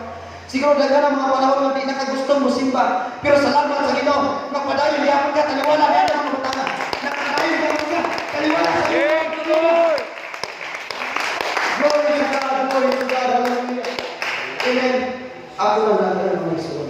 Siguro daghan na mga panahon nga di na ka gusto mo simba. Pero salamat sa Ginoo. Nagpadayon diha ka taliwala na ang mga butanga. Nagpadayon diha ka taliwala sa Ginoo. Glory to God, glory to God, hallelujah. Amen. Ako na natin ang mga igsoon.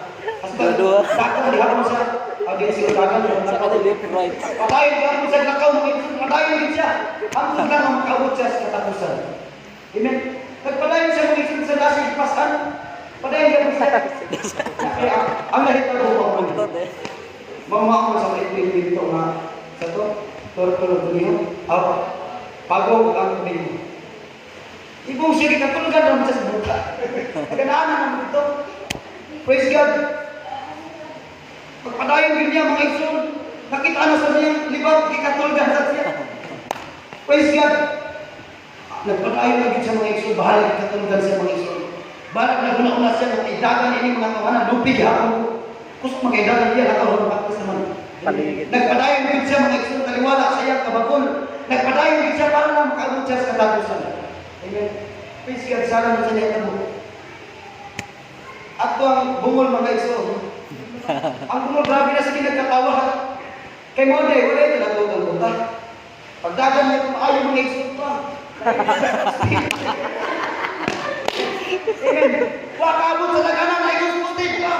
Dua-dua. Dagan di hapon sa agi si dagan Sa kanila left right. patayin ka mo sa lakaw mo patayin din siya. Hangtod lang ang makaabot siya sa katapusan. Amen. Nagpadayon siya mga isun sa dasig pasan. Padayon ka mo siya. Kaya ang lahit na rupa mo. Ikot eh. Mama ko sa itin dito nga sa to. Toro-toro duniya. Pagaw ang kunin. Ibong sige katulgan naman siya sa buka. Kaganaanan naman ito. Praise God. Pagpadayon din niya mga isun. Nakita na sa niyang libag, ikatulgan sa siya. Praise God. Nagpadayon na din sa mga isun. Bahala ikatulgan sa mga isun. Bahala na guna-una siya ng idagan ini mga kawanan. Lupig hapon. Kusok mga idagan niya. Nakahulong bakit naman. Paligid. Nagpadayon din siya mga isun. Taliwala sa iyang kabakol. Nagpadayon din siya para na makaabot siya sa katapusan. Amen. Praise God. Sana mo sa niya tamo. At ang bungol mga iso. Ang bungol grabe na sige nagkatawa. Kay mo day, wala ito natugang buta. Pagdagan niya kung ayaw mga iso pa. Amen. Wakabot sa naganan na iso putin pa.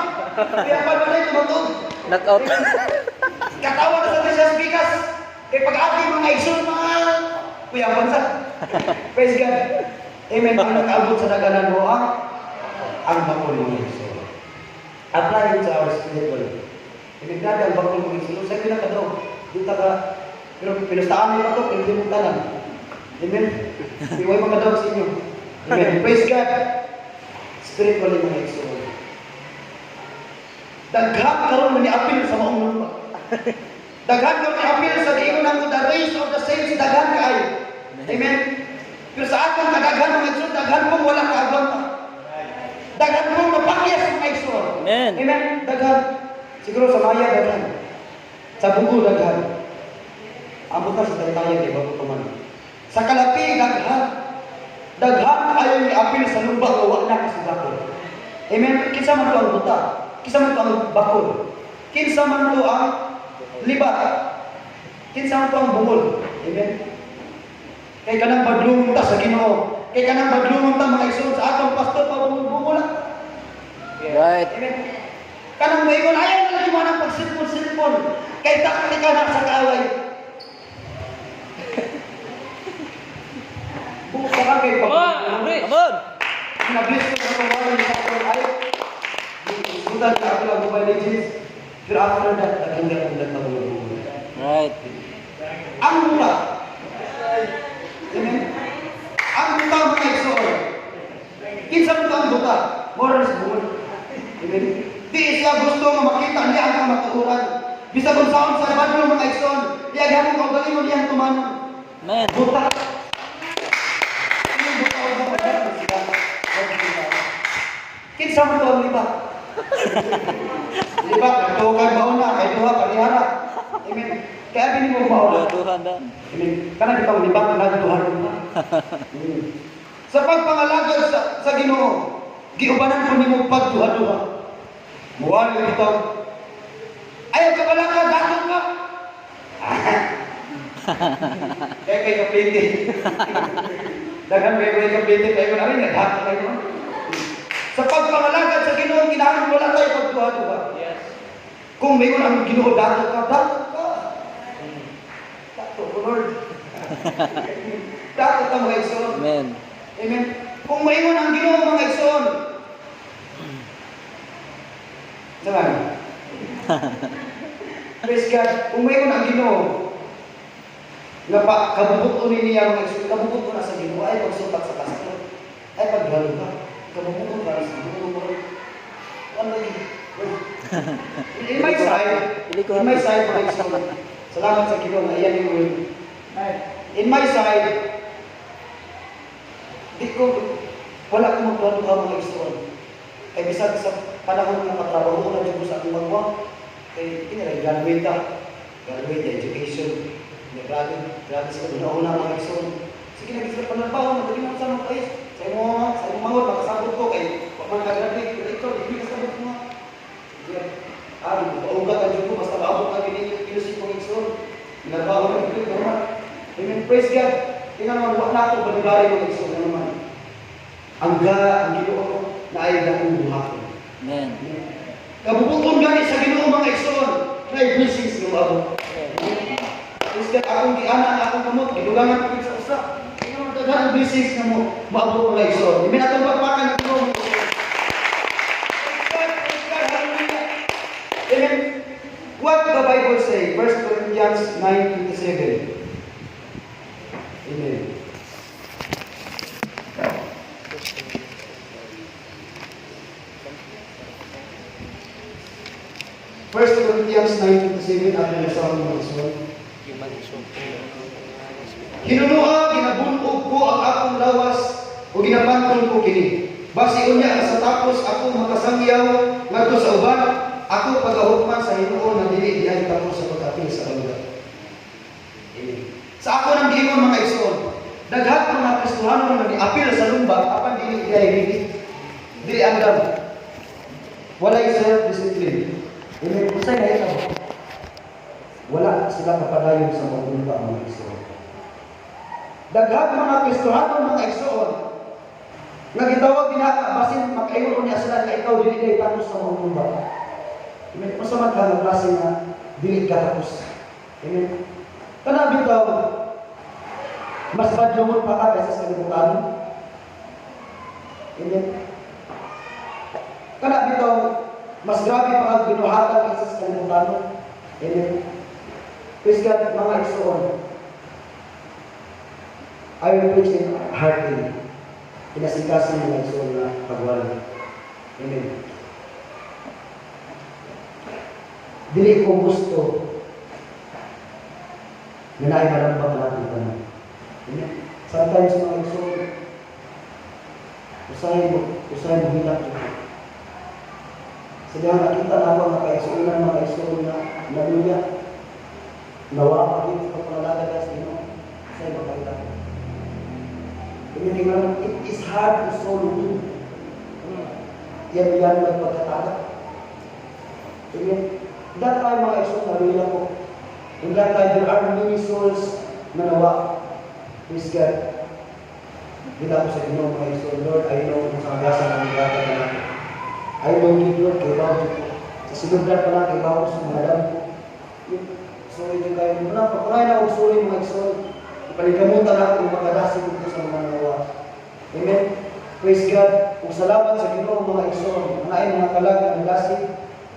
Kaya pa ito matod. Knockout. Katawa na sa Trisas Bigas. Kay pag-ati mga igsoon mga kuya bansa. Praise God. Amen. Ang nakaabot sa daganan mo ang bakul mga igsoon. Apply it sa our spiritual. Ibigdada ang bakul mga igsoon. Sa pinaka daw. Dito ka. Pero pinastaan mo pa ito. Pero di mo tanan. Amen. Iway mga daw sa inyo. Amen. Praise God. Spiritually mga igsoon. Daghan karon man ni-appeal sa maong lupa. Daghan karon ni-appeal sa diingon ang the race of the saints daghan kaayo. Amen. Pero sa atong kadaghan mga igsoon, daghan pong wala kaagwan pa. Daghan pong mapakyas mga igsoon. Amen. Amen. Daghan. Siguro sa Maya daghan. Sa Bugo daghan. Ambot ka sa Taytaya di ba man. Sa Kalapi daghan. Daghan kaayo ni-appeal sa lumba o wala na kasudakon. Amen. Kinsa man to ang buta. Kinsa man to ang bakol. Kinsa man to ang libat. Kinsa man to ang bungol. Amen. Kay kanang badlungon ta sa Ginoo. Kay kanang badlungon ta mga igsoon sa atong pastor pa bungol. Right. Amen. Kanang mayon ayaw na lagi mo nang pagsilpon-silpon. Kay taktika na sa kaaway. Buka ka kay Come on. Nablis ko sa kawalan ni Pastor ay sudah na ako lang Mobile Legends. Pero after that, naganggat ang lahat ng Right. ang mula. Amen. Ang buta mga igsoon. Kinsa mo ang buta? Morals bungol. Amen. Di siya gusto nga makita niya ang kamatuoran. Bisa kung saan sa badlo mga igsoon, iyaghan mo galing mo niyang tumanon. Amen. Buta. Yung buta o buta sila. Kinsa mo ang liba? Liba, nagtukan bauna, kay duha parihara. Amen. Kaya bini mo bauna. Tuhan dan. Amen. Kana di pa liba nagduhan mo. Sa pagpangalagad sa Ginoo, giubanan ko nimo pagduha-duha. Muwali bitaw. Ayaw ka pala ka, datot ka. Kaya kapiti. Daghan kay kapiti kayo na rin, datot kayo. Sa pagpangalagad sa Ginoo, kinahanglan wala tayo pagduha-duha. Yes. Kung mayroon ang Ginoo, datot ka, datot ka. Datot ko, Lord. Datot ka mga igsoon. Amen. Amen. Kung mayroon ang Ginoo mga igsoon. Saan? Praise God. Kung mayroon ang Ginoo, nga pa, kabubuto niya mga igsoon, kabubuto na sa Ginoo, ay pagsupat sa pastor, ay paghalo ka. Kabubuto ka sa Ginoo. Ano yun? In my side, mga igsoon, salamat sa Ginoo na iyan yung word. In my side, di ko, wala akong magplano ka mga igsoon. Kaya bisag sa panahon ng katrabaho ko na dyan ko sa akong magwa, kaya graduate education, graduate sa una-una mga igsoon. Sige na bisag panagbaho, magaling ako sa mga kais. Sa imong mangot, makasabot ko, kaya pag man ka-graduate, ito, hindi ka sabot mo. Paugat ang dyan ko, basta maabot na kinusin kong igsoon. Ginagawa na ito, naman. Amen, praise God. Tingnan naman, wala na ako, balibari mga igsoon na naman. Ang Ginoo na ay dakong buhaton. Amen. Kabubuton gani sa Ginoo mga igsoon, na blessings ng abot. Praise God, akong giana, akong kamot, gidugangan ko sa usa. Tingnan mo ang blessings na mo, maabot mga igsoon. Hindi na itong pagpakan ng Ginoo. Praise God, hallelujah. Amen. What the Bible say? 1 Corinthians 9:27. Amen. First Corinthians 9:27 at nasa mga igsoon. Hinunuha, ginabunog ko ang akong lawas o ginapantol ko kini. Basi unya sa tapos ako makasangyaw ngadto sa uban, ako pagahukman sa Ginoo na dili diay tapos sa pagapil sa kalugar. Amen. Sa ako nang giingon mga igsoon, daghan ang mga Kristohano na niapil sa lumba apan dili diay dili andam. Walay self-discipline. Amen. Usay na ito. Wala sila kapadayon sa mga mga igsoon. Daghan mga Kristohano mga igsoon nga gitawag dinaka basin makaingon niya sila nga ikaw dili kay tapos sa mga Amen. Masaman ka ng klase na dili ka tapos. Amen. Kana bitaw mas badlongon pa ka kaysa sa kalibutan. Amen. Kana bitaw mas grabe pa ang binuhatan kaysa sa kalibutan. Amen. Praise God, mga igsoon. I will preach in heartily. Pinasikasin mga igsoon na pagwala. Amen. Dili ko gusto na naimalambang natin tanan. Amen. Sometimes mga igsoon, usahin mo hilak ito. Sila nakita na ako mga kaigsuunan, mga igsoon na naluya. Nawa pa dito sa pangalagad sa inyo. Usahin mo pakita ko. It is hard to solve you. Yan magpagkataga. Amen. That time mga igsoon, naluya ko. In that time, there are many souls na nawa. Praise God. Bila ko sa inyo mga igsoon, Lord, I know kung sa kayasa ng igata na natin. I know you, Lord, kay Bawo ko. Sa sinugdan pa lang kay Bawo sa mga dami ko. Sorry din kayo. Muna, pakunayan na ako sorry mga igsoon. Ipaligamutan na ako makadasig ko sa mga nawa. Amen. Praise God. Kung salamat sa Ginoo mga igsoon. Manain mga kalag na nagdasig.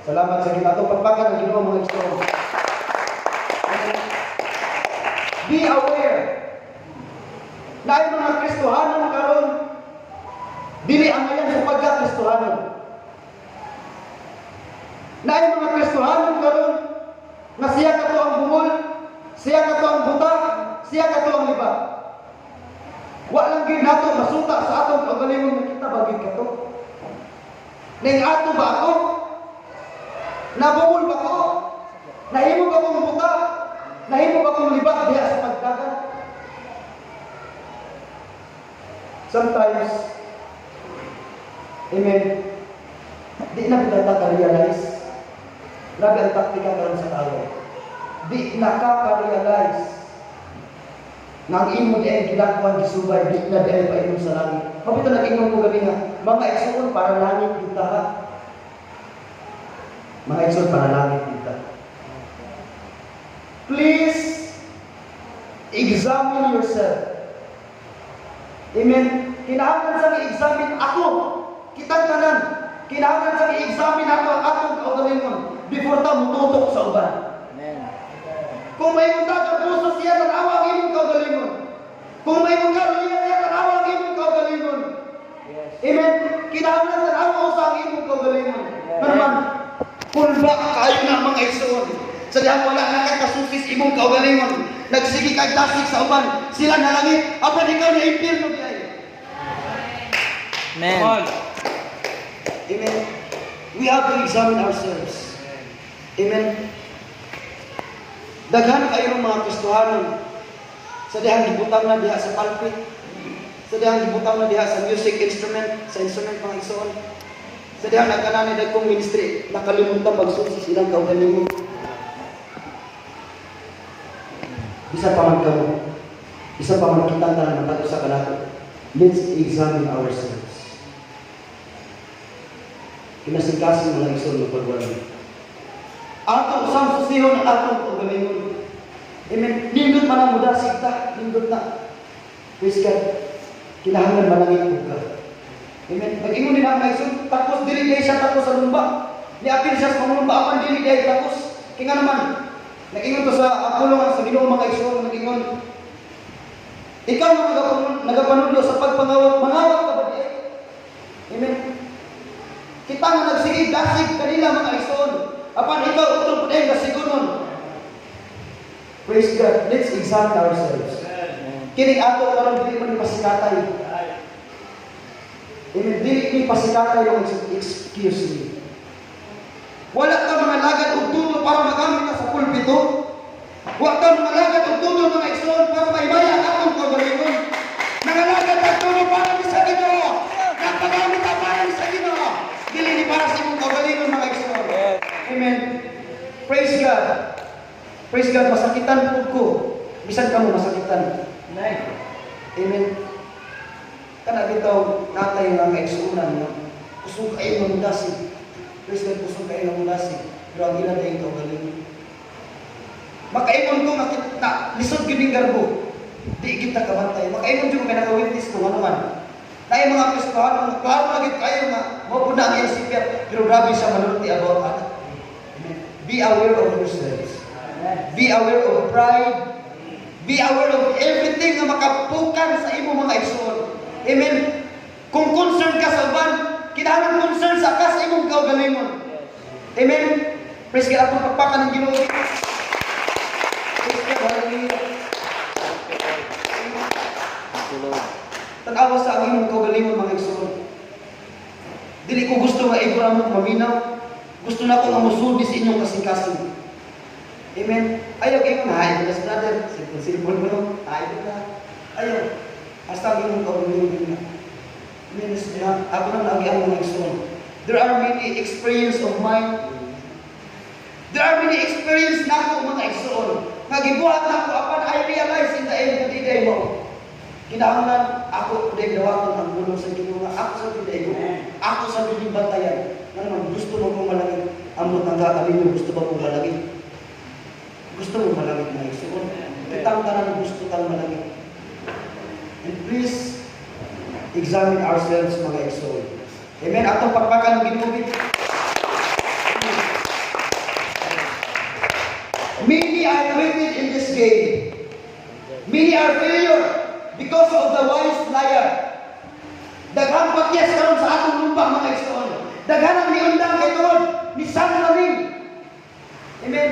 Salamat sa Ginoo. Pagpakan ng Ginoo mga igsoon. Be aware na ay mga Kristohanon karon dili ang ayan sa pagka-Kristohanon. Na ay mga Kristohanon karon na siya kato ang bungol, siya kato ang buta, siya kato ang liba. Wa lang gyud nato masuta sa atong kaugalingon nga kita bagid kato. Ning ato ba ako? Nabungol ba ko? Nahimo ba kong buta? Nahimo ba kong liba diha sa pagdagan? Sometimes, amen, di na kita realize. Grabe ang taktika karon sa tao. Di nakaka-realize na ang imo diay ginakuan gisubay, di na diay painom sa langit. Mabito nag-ingon ko gabi nga, mga igsoon para langit kita ha. Mga igsoon para langit kita. Please examine yourself. Amen. Kinahanglan sa i-examine ako. Kitang tanan. Kinahanglan sa i-examine ako ang atong kaugalingon before ta mututok sa uban. Amen. Kung may munta ka puso siya tanawa ang imong kaugalingon. Kung may munta siya tanawa ang imong kaugalingon. Amen. Kinahanglan tanawa sa ang imong kaugalingon. Naman, kulba kayo na mga igsoon. Sa dihang wala na kakasusis imong kaugalingon. Nagsigi kag dasig sa uban. Sila na langit. Apan ikaw na impyerno diay. Amen. Amen. We have to examine ourselves. Amen. Daghan kayo ng mga Kristohanon. Sa dihang gibutang na diha sa pulpit. Sa dihang gibutang na diha sa music instrument, sa instrument mga igsoon. Sa dihang nagkanani dagkong ministry, nakalimutan magsusi silang kaugalingon. Isa pa man kamo. Isa pa man kitang tanan matato sa kanato. Let's examine ourselves. Kinasingkasin mga igsoon ng pagwala. Ato usang susihon ang atong kaugalingon. Amen. Nindot man ang mudasig ta, nindot na. Praise God. Kinahanglan manangin ka. Amen. Mag-ingon din ang mga igsoon, tapos dili kay siya tapos sa lumba. Niapil siya sa lumba, apan dili kay tapos. Kinga naman. Nag-ingon to sa pulong sa Ginoo mga igsoon, nag-ingon. Ikaw ang nagapanudlo sa pagpangawag, mangawag ka ba diay? Amen. Kita nga nagsigig dasig kanila mga igsoon. Apan ikaw utol pud ay gasigunon. Praise God. Let's examine ourselves. Kini ato karon dili man pasikatay. Amen. Dili ni pasikatay yung excuse me. Wala ka mga lagad og tuto para magamit ka sa pulpito. Wala ka mga lagad og tuto mga igsoon para maibaya ka atong kaugalingon. Nangalagad ka tuto para sa Ginoo. Nagpagamit ka para sa Ginoo. Dili ni para sa imong kaugalingon mga igsoon. Amen. Praise God. Praise God. Masakitan po ko. Bisan ka mo masakitan. Amen. Kana bitaw natay nga kaigsuonan no. Kusog kayo mamudasig. Praise God, kusog kayo ng ulasig. Pero ang ilan na ito, galing. Makaimon ko, na lisod gining garbo. Di kita kabantay. Makaimon ko kaya nakawitness ko, ano man. Na yung mga Kristohan, mga klaro lagi kayo nga, mapuna ang iyang sipyat, pero grabe siya manunti about anak. Be aware of yourselves. Be aware of pride. Be aware of everything na makapukan sa imo mga igsoon. Amen. Kung concerned ka sa uban, kinahanglan concern sa ka sa imong kaugalingon. Amen. Praise God, atong pagpakan ng Ginoo. Praise God, hallelujah. Tanawa sa ang imong kaugalingon mga igsoon. Dili ko gusto nga igura mo maminaw. Gusto na ko nga musudi sa inyong kasing-kasing. Amen. Ayaw kayo nga, ayaw na sa brother. Simple mo lang. Ayaw na. Ayaw. Hasta ang imong kaugalingon na. Amen. Ako na lagi ang mga igsoon. There are many experience of mine. There are many experience na ako mga igsoon. Nagibuhat na ako apan I realize in the end na di day mo. Kinahanglan ako ulit dawaton ang bulong sa Ginoo nga ako sa biday ko. Ako sa biday bantayan. Nga naman gusto mo kong malagit. Amot ang kakalino gusto ba kong malagit? Gusto mo malagit na igsoon. Kitang tanan gusto kang malagit. And please examine ourselves mga igsoon. Amen. Atong pagpakan ng Ginoo. Many are created in this game. Many are failure because of the wise liar. Daghang patyas karon sa atong lumba mga igsoon. Daghan ang niundang kay Lord, ni San Lamin. Amen.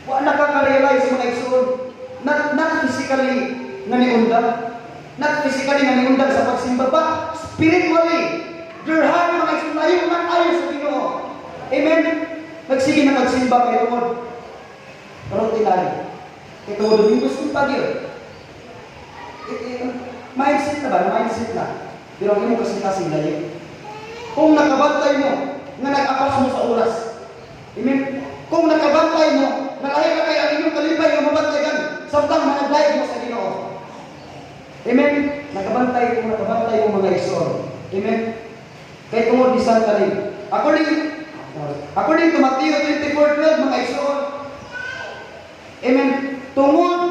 Wa nakaka-realize mga igsoon. Not physically nga niundang. Not physically nga niundang sa pagsimba pa. Spiritually. Their heart mga igsoon layo man ayo sa Ginoo. Amen. Nagsige na magsimba kay Lord. Pero tinali. Ito mo Domingos kung pag-ir. Mindset na ba? Mindset na. Pero ang imo kasing layo. Kung nakabantay mo, nga nag-apas mo sa oras. Amen? Kung nakabantay mo, nalahi na kayo ang inyong kalibay na mabantayan, samtang managlayag mo sa Ginoo. Amen? Nakabantay mo mga igsoon. Amen? Kaya tungod ni San Kalim. According to Matthew 24:12, mga igsoon, amen. Tungod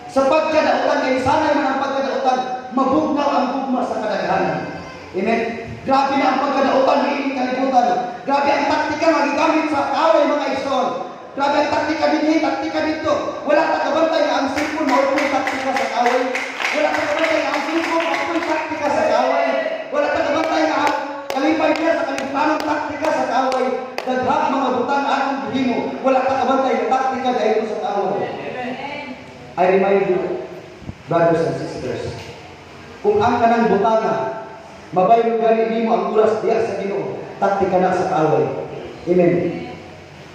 sa pagkadautan, kay sanay man ang pagkadautan, mabugnaw ang bugma sa kadaghanan. Amen. Grabe na ang pagkadautan ng inyong kalibutan. Grabe ang taktika na gigamit sa kaaway mga igsoon. Grabe ang taktika dinhi, taktika dito. Wala ta kabantay nga ang cellphone mao taktika sa kaaway. Wala ta kabantay nga ang cellphone mao taktika sa kaaway. Wala ta kabantay nga ang kalipay niya sa kalibutan taktika sa kaaway. Daghang mga butang atong gihimo. Wala ta kabantay nga taktika dahil sa kaaway. I remind you, brothers and sisters, kung ang kanang butanga, mabayo gani nimo ang oras diya sa Ginoo, taktika na sa kaaway. Amen.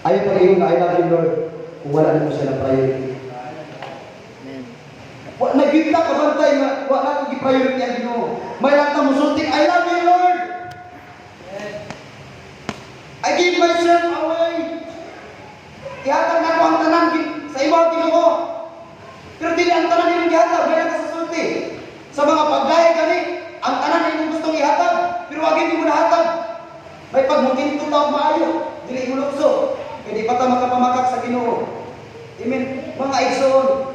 Ayaw pa iyong I love you Lord, kung wala na mo siya na priority. Amen. Nagigita ka bantay nga, wala na gi-priority ang Ginoo. May lang na musulting, I love you Lord. I give myself away. Ihatag na ko ang tanan sa ibaw Ginoo. Pero dili ang tanan imong gihatag, wala ka sa sulti. Sa mga pagdayeg gani, ang tanan imong gustong ihatag, pero wag mo nahatag. May pagmutinto taong maayo, dili mo lukso. Kaya di pa ta makapamakak sa Ginoo. Amen. Mga igsoon,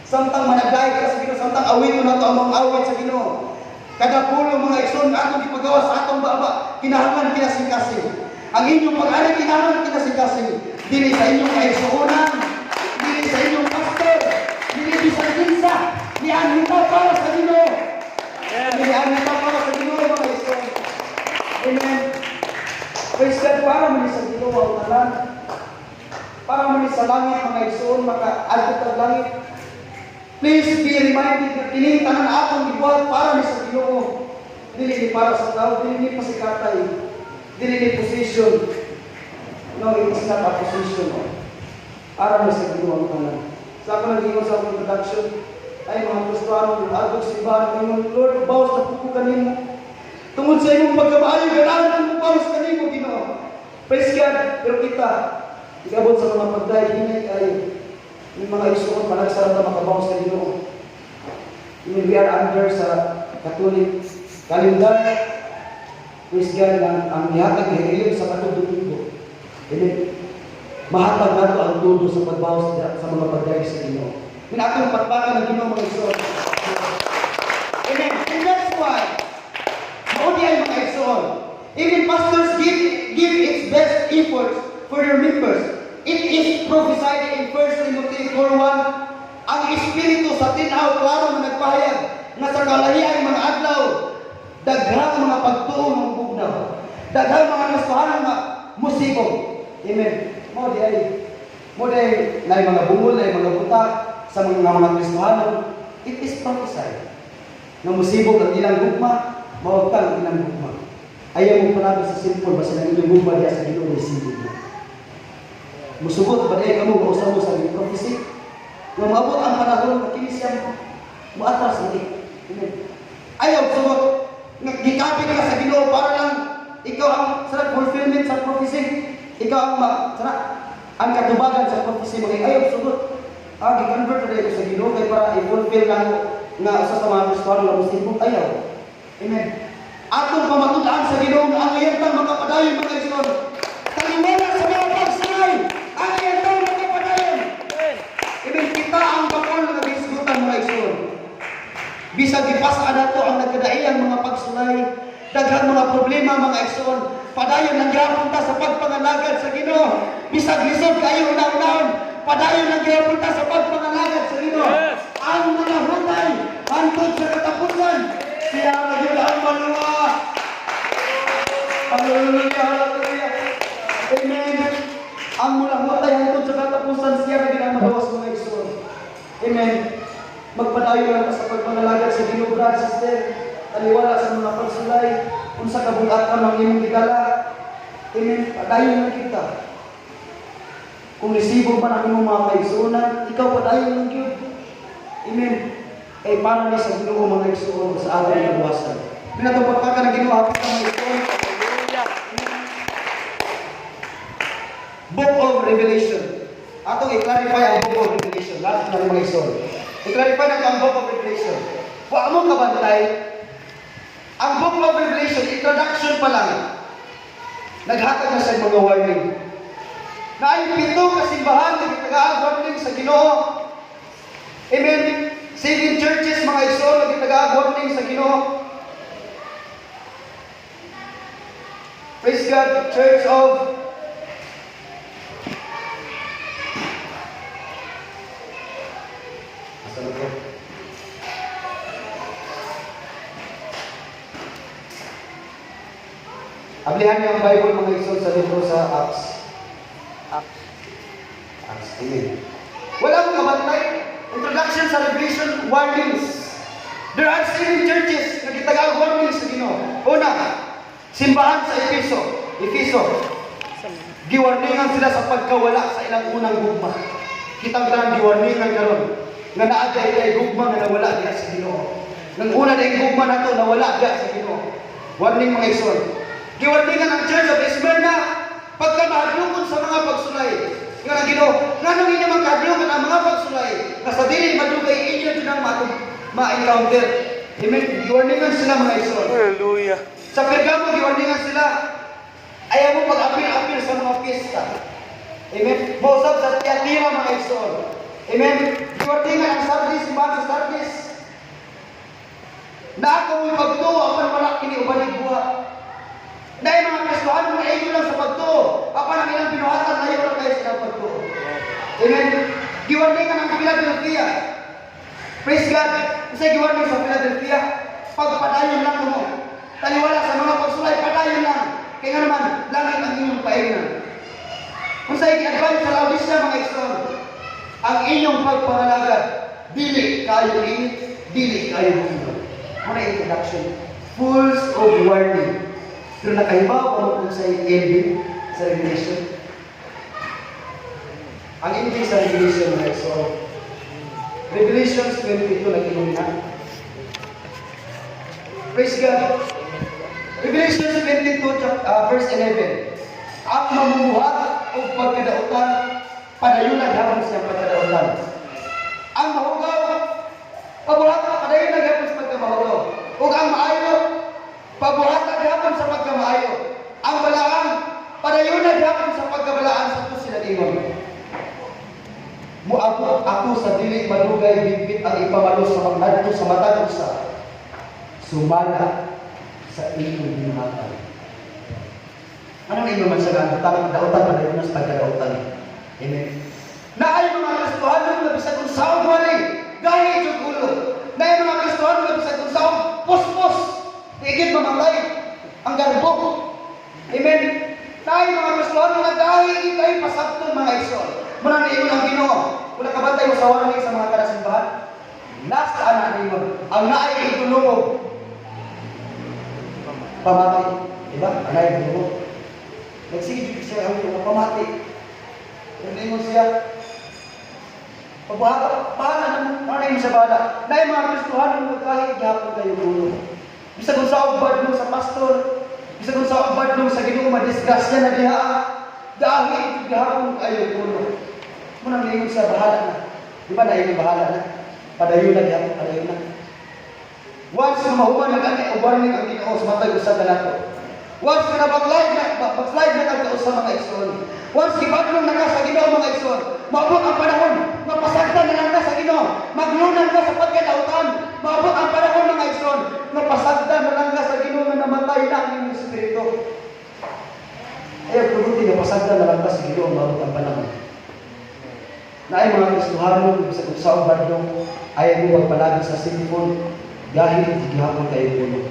samtang managdayeg ka sa Ginoo, samtang awin mo na to ang mga awit sa Ginoo. Kada pulo mga igsoon atong gipagawa sa atong baba, kinahanglan kinasing-kasing. Ang inyong pag-ari kinahanglan kinasing-kasing. Dili sa inyong kaigsuonan, dili sa inyong pastor, dili sa kinsa, niyan kita para sa Ginoo. Niyan kita para sa Ginoo mga igsoon. Amen. Praise God, para man sa Ginoo ang tanan. Para man sa langit mga igsoon, maka-adto tag langit. Please be reminded na kining tanan atong gibuhat para sa Ginoo. Dili para sa tao, dili pa si katay. Dili ni position. No, it is not a position. Para sa Ginoo ang tanan. Sa ako nag-ingon sa introduction, ay mga Kristiyano, agog sa iba, ngayon, Lord, bawas na po kanimo. Tungod sa imong pagkabaayo, ganahan mo bawas kanimo, Ginoo. Praise God, pero kita, ikabot sa mga pagdayeg, hinay kayo. Yung mga igsoon, panagsarap na makabawas sa Ginoo. We are under sa Catholic calendar. Praise God, ang ihatag ni sa patutubo. Amen. Mahatag nato ang tudo sa pagbawas sa mga pagdayag sa Ginoo. Minatong patbakan ng Ginoo mga igsoon. Amen. And that's why, mauni ay mga igsoon. Even pastors give its best efforts for their members. It is prophesied in 1 Timothy 4:1, ang Espiritu sa tinaw klaro na nagpahayag nga sa kalahian mga adlaw, daghang mga pagtuo ng bugnaw, daghang mga nastuhan nga musibog. Amen. Mo di na mga bungol, na mga butak sa mga Kristohanon. It is prophesied na musibog ang ilang gugma, mawagtang ang ilang gugma. Ayaw mo palabi sa simple, basta ng ilang gugma diya sa Ginoo ay sibog na. Musugot ba dahil kamo kausa mo sa prophecy? Nga maabot ang panahon na kini siya muatras hindi. Ayaw sugot nga gikapit ka sa Ginoo para lang ikaw ang sarap fulfillment sa prophecy. Ikaw ang katubagan sa prophecy mo. Ayaw sugot. Gi-convert na ito sa Ginoo kay para i-fulfill lang nga sa mga Kristohanon na musibog. Ayaw. Amen. Atong pamatulaan sa Ginoo nga ang ayantang makapadayon mga igsoon. Taliwala sa mga pagsanay. Ang ayantang makapadayon. Amen. Kita ang bakol na gisgutan mga igsoon. Bisag ipasa nato ang nagkadaiyang mga pagsulay, daghang mga problema mga igsoon, padayon lang gyapon ta sa pagpangalagad sa Ginoo. Bisag lisod kayo una-unahon, padayon lang gyapon ta sa pagpangalagad sa Ginoo. Yes. Ang mga hutay hangtod sa katapusan, siya nagyud ang maluwa. Hallelujah, hallelujah. Amen. Ang mga hutay hangtod sa katapusan, siya nagyud ang maluwa mga igsoon. Amen. Magpadayon lang sa pagpangalagad sa Ginoo, brother, sister. Taliwala sa mga pagsulay, kung sa kabugatan ng imong gigala. Amen. Padayon lang kita. Kung resibo pa ng imong mga kaigsuunan, ikaw padayon lang yun. Amen. Ay para na sa Ginoo mga igsuon sa ating nagwasan. Pinatupad ka ng Ginoo, hapit ka mga igsuon. Book of Revelation. Atong i-clarify ang Book of Revelation. Lahat ng mga igsuon. I-clarify natin ang Book of Revelation. Kung among kabantay, ang Book of Revelation, introduction pa lang, naghatag na sa mga warning. Na ay 7 kasimbahan na gitagaang warning sa Ginoo. Amen. 7 churches, mga igsoon, na gitagaang warning sa Ginoo. Praise God, Church of Ablihan niyo ang Bible mga igsoon sa libro sa Acts. Acts. Amen. Walang kabantay. Introduction sa Revelation, warnings. There are 7 churches na gitagaang warnings sa Ginoo. Una, simbahan sa Efeso. Giwarningan sila sa pagkawala sa ilang unang gugma. Kitang tarang giwarningan karon nga naa day gugma nga nawala diha sa Ginoo. Nang una day gugma nato nawala diha sa Ginoo. Warning mga igsoon. Giwarningan ang Church of Smyrna pagka mahadlokon sa mga pagsulay. Nga Ginoo, nganong inyo magkadlokon ang mga pagsulay nga sa dili madugay inyo jud ang ma-encounter. Amen. Giwarningan sila mga igsoon. Hallelujah. Sa Pergamo giwarningan sila ayaw mo pag-apil-apil sa mga piyesta. Amen. Bosab sa Tiatira mga igsoon. Amen. Giwarningan ang Sardis, simbahan sa Sardis. Na ako mo'y pagtuo apan wala kini ubalig buhat. Dahil mga Kristohanon na iyo lang sa pagtuo. Apan ang ilang binuhatan na iyo lang kayo sa pagtuo. Amen. Giwarningan ang Philadelphia. Praise God. Kasi giwarning sa Philadelphia, pagpadayon lang mo. Taliwala sa mga pagsulay, padayon lang. Kaya nga naman, langit ang inyong paingnan. Kung sa i-advance sa Laodicea mga igsoon, ang inyong pagpangalagad, dili kayo init, dili kayo mundo. Muna introduction. Fools of warning. Pero nakahibaw pa mo sa ending sa Revelation. Ang ending sa Revelation mga igsoon. Revelation 22 nag-inom na. Praise God. Revelation 22 verse 11. Ang mamumuhat o pagkadautan, padayunan habang siyang pagkadautan. Ang mahugaw, pabuhat, padayunan habang sa pagkamahugaw. O ang maayo, pabuhat habang sa sa pagkamaayo. Ang balaan, padayunan gihapon sa pagkabalaan sa to sila ingon. Muabot ako sa dili madugay bibit ang ipamalo sa magnadto sa matag usa. Sumala sa inyong ginhatag. Anong ingon man sa ganang dautan padayunan sa pagkadautan. Amen. Naay mga Kristohanon nga bisag kung saong wali, gahi jud ulo. Naay mga Kristohanon nga bisag kung saong puspos, tigid mamatay ang garbo. Amen. Naay mga Kristohanon nga gahi kay pasabton mga igsoon. Muna na ingon ang Ginoo. Wala ka bantay mo sa wala sa mga kanasimbahan. Last anak na ingon. Ang naay itulungo. Pamatay. Diba? Anay itulungo. Nagsigit siya ang pamati. Kung ingon siya, pabahala naman. Ano yung sa bala? Naay mga Kristohanon nga kahit gihapon kayo ulo. Bisa kung sa ubad nung sa pastor, bisa kung sa ubad nung sa Ginoo madisgrasya na diha, dahil gihapon kayo ulo. Muna ngayon siya bahala na. Di ba na yung bahala na? Padayon na gihapon, padayon na. Once na mahuman na gani, ubarning ang Ginoo sa matag usa ka nato. Once na backslide na kagka usa mga igsoon. Once gibadlong na ka sa Ginoo mga igsoon, maabot ang panahon, mapasagdan na lang ka sa Ginoo, maglunan ka sa pagkadautan, maabot ang panahon mga igsoon, mapasagdan na lang ka sa Ginoo nga namatay na ang inyong espiritu. Ayaw pulutin na pasagdan na lang ka sa Ginoo, maabot ang panahon. Naay mga Kristohanon sa usaong badlong ayaw mo magpalagi sa cellphone dahil gihapon kayo puno.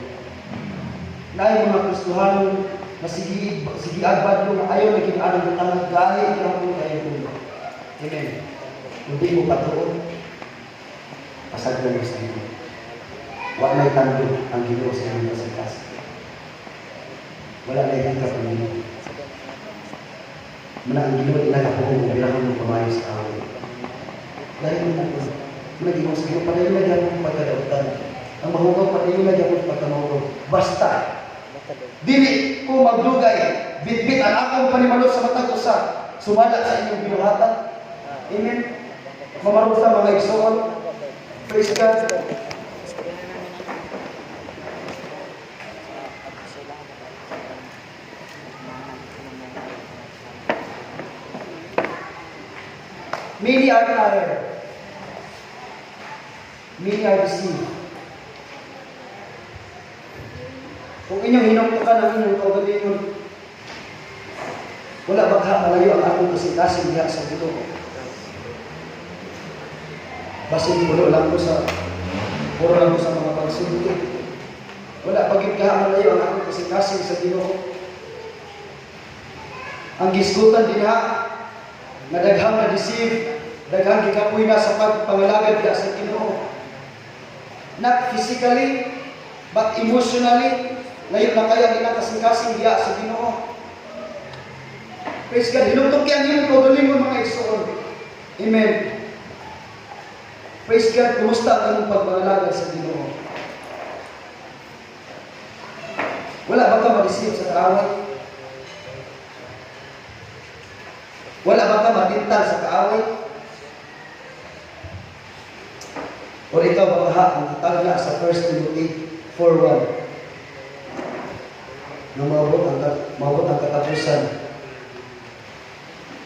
Naay mga Kristohanon na sige badlong ayaw naging anong tanang dahil gihapon kayo puno. Amen. Hindi mo patuon, pasagdan mo sa Ginoo. Wala may tando ang Ginoo sa inyo sa kasi. Wala na yung kapanginoon. Mana ang Ginoo inagapuho mo bilang mo pamayo sa awit. Dahil mo na po, naging mo sa Ginoo, padayon na dyan mo pagkadautan. Ang mahugaw, padayon na dyan mo pagkamahugao. Basta, dili ko magdugay, bitbit ang akong panimalo sa matag usa, sumala sa inyong binuhatan. Amen. Mamarong sa mga igsoon. Praise God. Many are tired. Many are deceived. Kung inyong hinungtukan ang inyong kaugalingon, wala bagha malayo ang akong kasing-kasing diha sa Ginoo. Basin puro lang ko sa mga pagsulti. Wala pagit ka malayo ang akong kasing-kasing sa Ginoo. Ang gisgutan din ha, na daghang na-deceive, daghang gikapoy na sa pagpangalagad diha sa Ginoo. Not physically, but emotionally, layo na kaya nila kasing-kasing diha sa Ginoo. Praise God. Hinugtong kaya niyo kaugalingon mga igsoon. Amen. Praise God. Kumusta ang inyong pagpangalagad sa Ginoo? Wala ba ka ma-deceive sa kaaway? Wala ba ka matintal sa kaaway? O ikaw ba ka ang itagla sa 1 Timothy 4:1 na maabot ang katapusan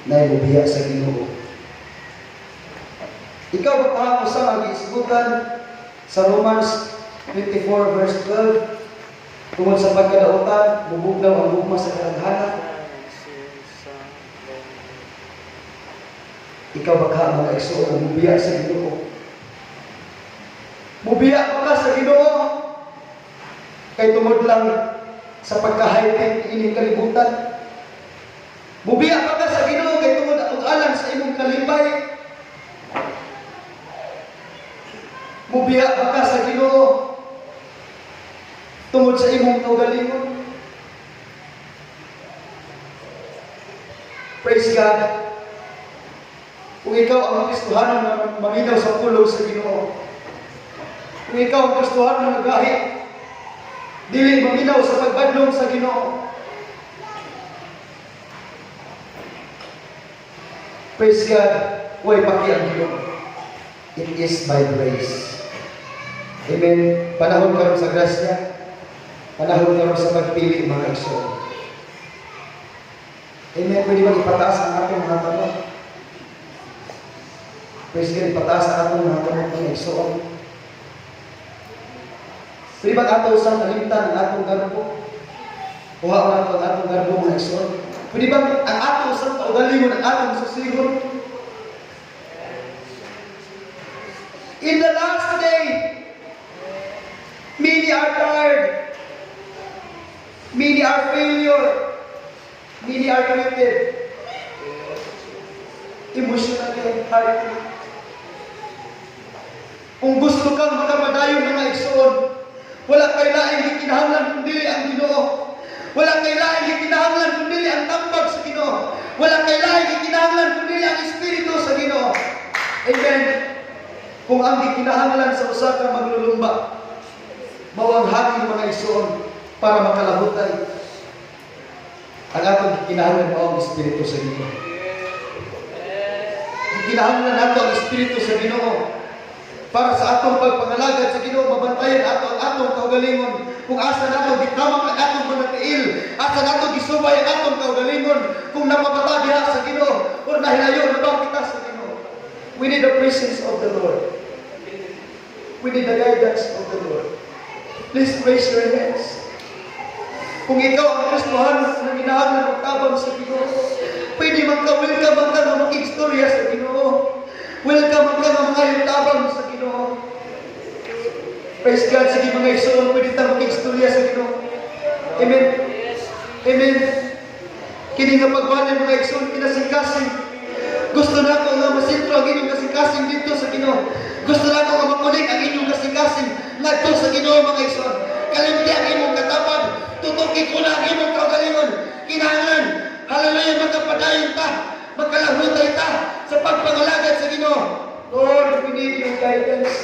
na imubiya sa Ginoo? Ikaw ba ka ang usa ang giisgutan sa Romans 24 verse 12 tungod sa pagkadautan, mubugnaw ang gugma sa kadaghanan? Ikaw ba ka mga igsoon ang mubiya sa Ginoo? Mubiya pa ka sa Ginoo kay tungod lang sa pagka-high-tech ining kalibutan. Mubiya pa ka sa Ginoo kay tungod ang alang sa imong kalipay. Mubiya pa ka sa Ginoo tungod sa imong kaugalingon. Praise God. Kung ikaw ang Kristohanon na maminaw sa pulong sa Ginoo, kung ikaw ang Kristohanon na nagahi, dili maminaw sa pagbadlong sa Ginoo, praise God, huwag paki ang Ginoo. It is by grace. Amen. Panahon karon sa grasya, Panahon karon sa pagpili mga igsoon. Amen. Pwede ba ipataas ang atong mga tanong? Pwede ba ipataas ang atong mga tanong mga igsoon? Pwede ba ato usang kalimtan ang atong garbo? Kuha ko nato ang atong garbo mga igsoon. Pwede ba ang atong usang kaugalingon ang atong susigon? In the last day, many are tired. Many are failure. Many are committed. Emotionally, heartily. Kung gusto kang makapadayon mga igsoon, wala kay laing gikinahanglan kundi ang Ginoo. Wala kay laing gikinahanglan kundi ang tambag sa Ginoo. Wala kay laing gikinahanglan kundi ang Espiritu sa Ginoo. Amen. Kung ang gikinahanglan sa usa ka maglulumba, mawang hati mga igsoon para makalabutay. Ang atong gikinahanglan mo ang Espiritu sa Ginoo. Gikinahanglan nato ang Espiritu sa Ginoo para sa atong pagpangalagad sa Ginoo, mabantayan ato ang atong kaugalingon. Kung asa nato gitamang ang atong manatiil, asa nato gisubay ang atong kaugalingon, kung napabata diha sa Ginoo o nahilayo na ba kita sa Ginoo. We need the presence of the Lord. We need the guidance of the Lord. Please raise your hands. Kung ikaw ang Kristohan na ginahanglan ng tabang sa Ginoo, pwede welcome ka na mag-istorya sa Ginoo. Welcome ka na mga tabang sa Ginoo. Praise God. Sige mga igsoon, pwede tayo mag-istorya sa Ginoo. Amen. Amen. Kini nga pagbanan mga igsoon, kinasingkasing. Gusto na ako nga masintro ang inyong kasingkasing dito sa Ginoo. Gusto na ako nga makunik ang inyong kasingkasing nagto sa Ginoo mga igsoon. Kalimti ang inyong katapad. Tutukin ko na ang imong kaugalingon. Kinahanglan, hallelujah, magkapadayon ta, magkalahutay ta sa pagpangalagad sa Ginoo. Lord, we need your guidance.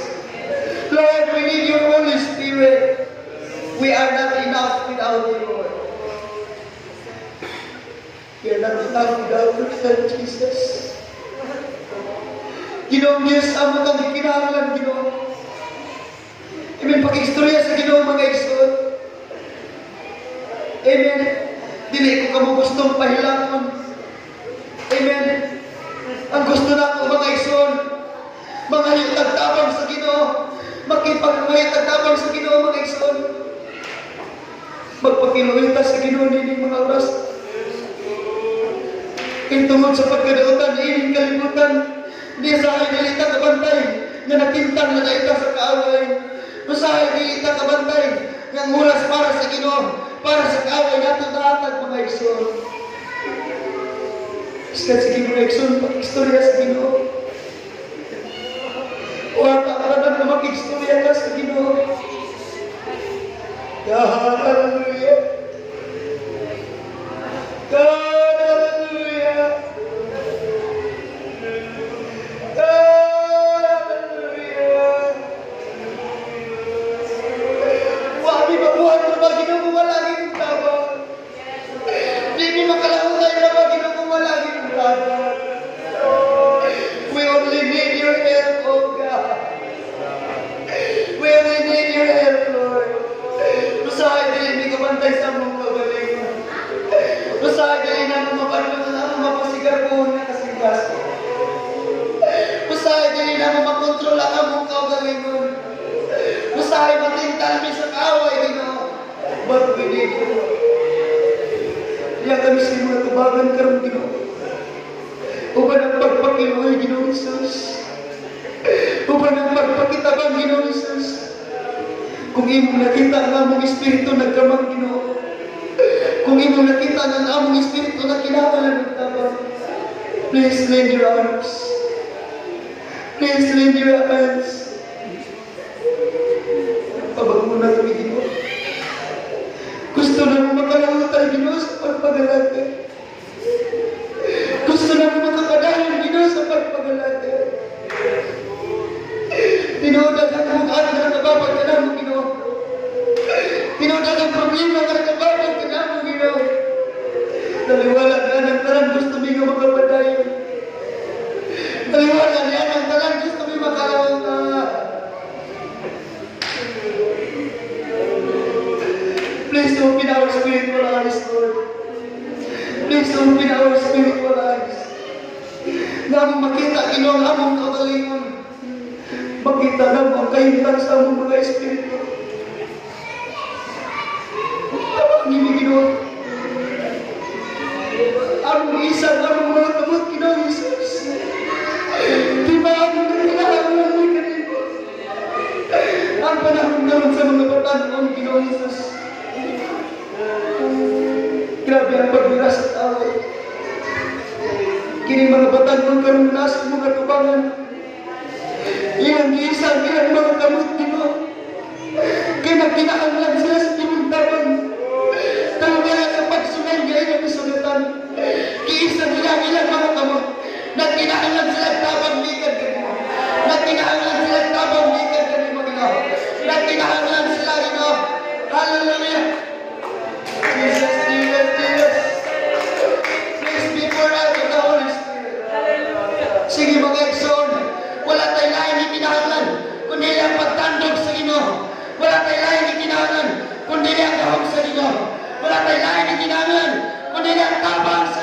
Lord, we need your Holy Spirit. We are not enough without you, Lord. We are not enough without your Son, Jesus. Ginoong Diyos, amo kang kinahanglan, Ginoo. Amen, pag-istorya sa Ginoo mga igsoon. Amen. Dili ko kamo gustong pahilangon. Amen. Ang gusto na ko mga igsoon, mga hitagtabang sa Ginoo, makipagmayatagtabang sa Ginoo mga igsoon. Magpakiluwita sa Ginoo nining mga oras. Tungod sa pagkadautan, ining kalibutan, di sa ay nilita kabantay, nga nakintang na naita sa kaaway. Usahay nilita kabantay, nga mulas para sa Ginoo, para sa kaaway nato dahatag mga igsoon. Sige mga igsoon, pag-istorya sa Ginoo. Wala ka na mag-istorya ka sa Ginoo. Hallelujah. God, hallelujah. God, hallelujah. Wagi mabuhat na ba ginagawa ng tabang? Di mi makalahutay na ba ginagawa ng tabang? We only need your help, oh God. We only need your help, Lord. Usahay din, hindi ka bantay sa mong kagalingon. Usahay din na mapapanood na mapasigar po na kasingkas. Usahay din na makontrol ang among kagalingon. Usahay matintal mi sa kaaway din ako. But we need you. Kaya kami sa mga tubagan karong Ginoo. Uban ang pagpakiluoy Ginoo Jesus. Uban ang pagpakitabang Ginoo Jesus. Kung imong nakita ang among espiritu nagkamang Ginoo. Kung imong nakita ang among espiritu na kinahanglan ng tabang. Please lend your arms. Please lend your hands. Pabagmuna kami Ginoo. Gusto na mo makalahutay Ginoo sa pagpagalagay. Gusto na mo makapadayon Ginoo sa pagpagalagay. Tinuod ang bukaan na nababag ka na mo Ginoo. Tinuod ang problema na nababag ka na mo Ginoo. Naliwala ka ng talang gusto mo nga makapadayon. Naliwala niya ng talang gusto mo makalahutay. makita Ginoo ang among kaugalingon. Makita na mo ang kahintang sa among mga espiritu. Tawag ni Ginoo. Among isang among mga kamot Ginoo Jesus. Di ba among kinahanglan ni kanino? Ang panahon naman sa mga batanon Ginoo Jesus. Grabe ang pagbira sa tao. Kini mga batanon karon nasa mga tubangan. Ilang isang ilang mga kamot Ginoo. Kaya kinahanglan sila sa timong tabang. Tawag sa pagsunay nga ilang isulatan. Kiisa nila ilang mga kamot. Nagkinahanglan sila tabang likan kanimo. Nagkinahanglan sila tabang likan kanimo Ginoo. Nagkinahanglan sila Ginoo. Hallelujah. Jesus, Jesus, Jesus. Please be poured out of the Holy Spirit. Sige mga Ekson, wala tayo lain ni kinahanglan, kundi ang pagtandog sa Ginoo. Wala tayo lain ni kinahanglan, kundi ang gahom sa Ginoo. Wala tayo lain ni kinahanglan, kundi ang tabang sa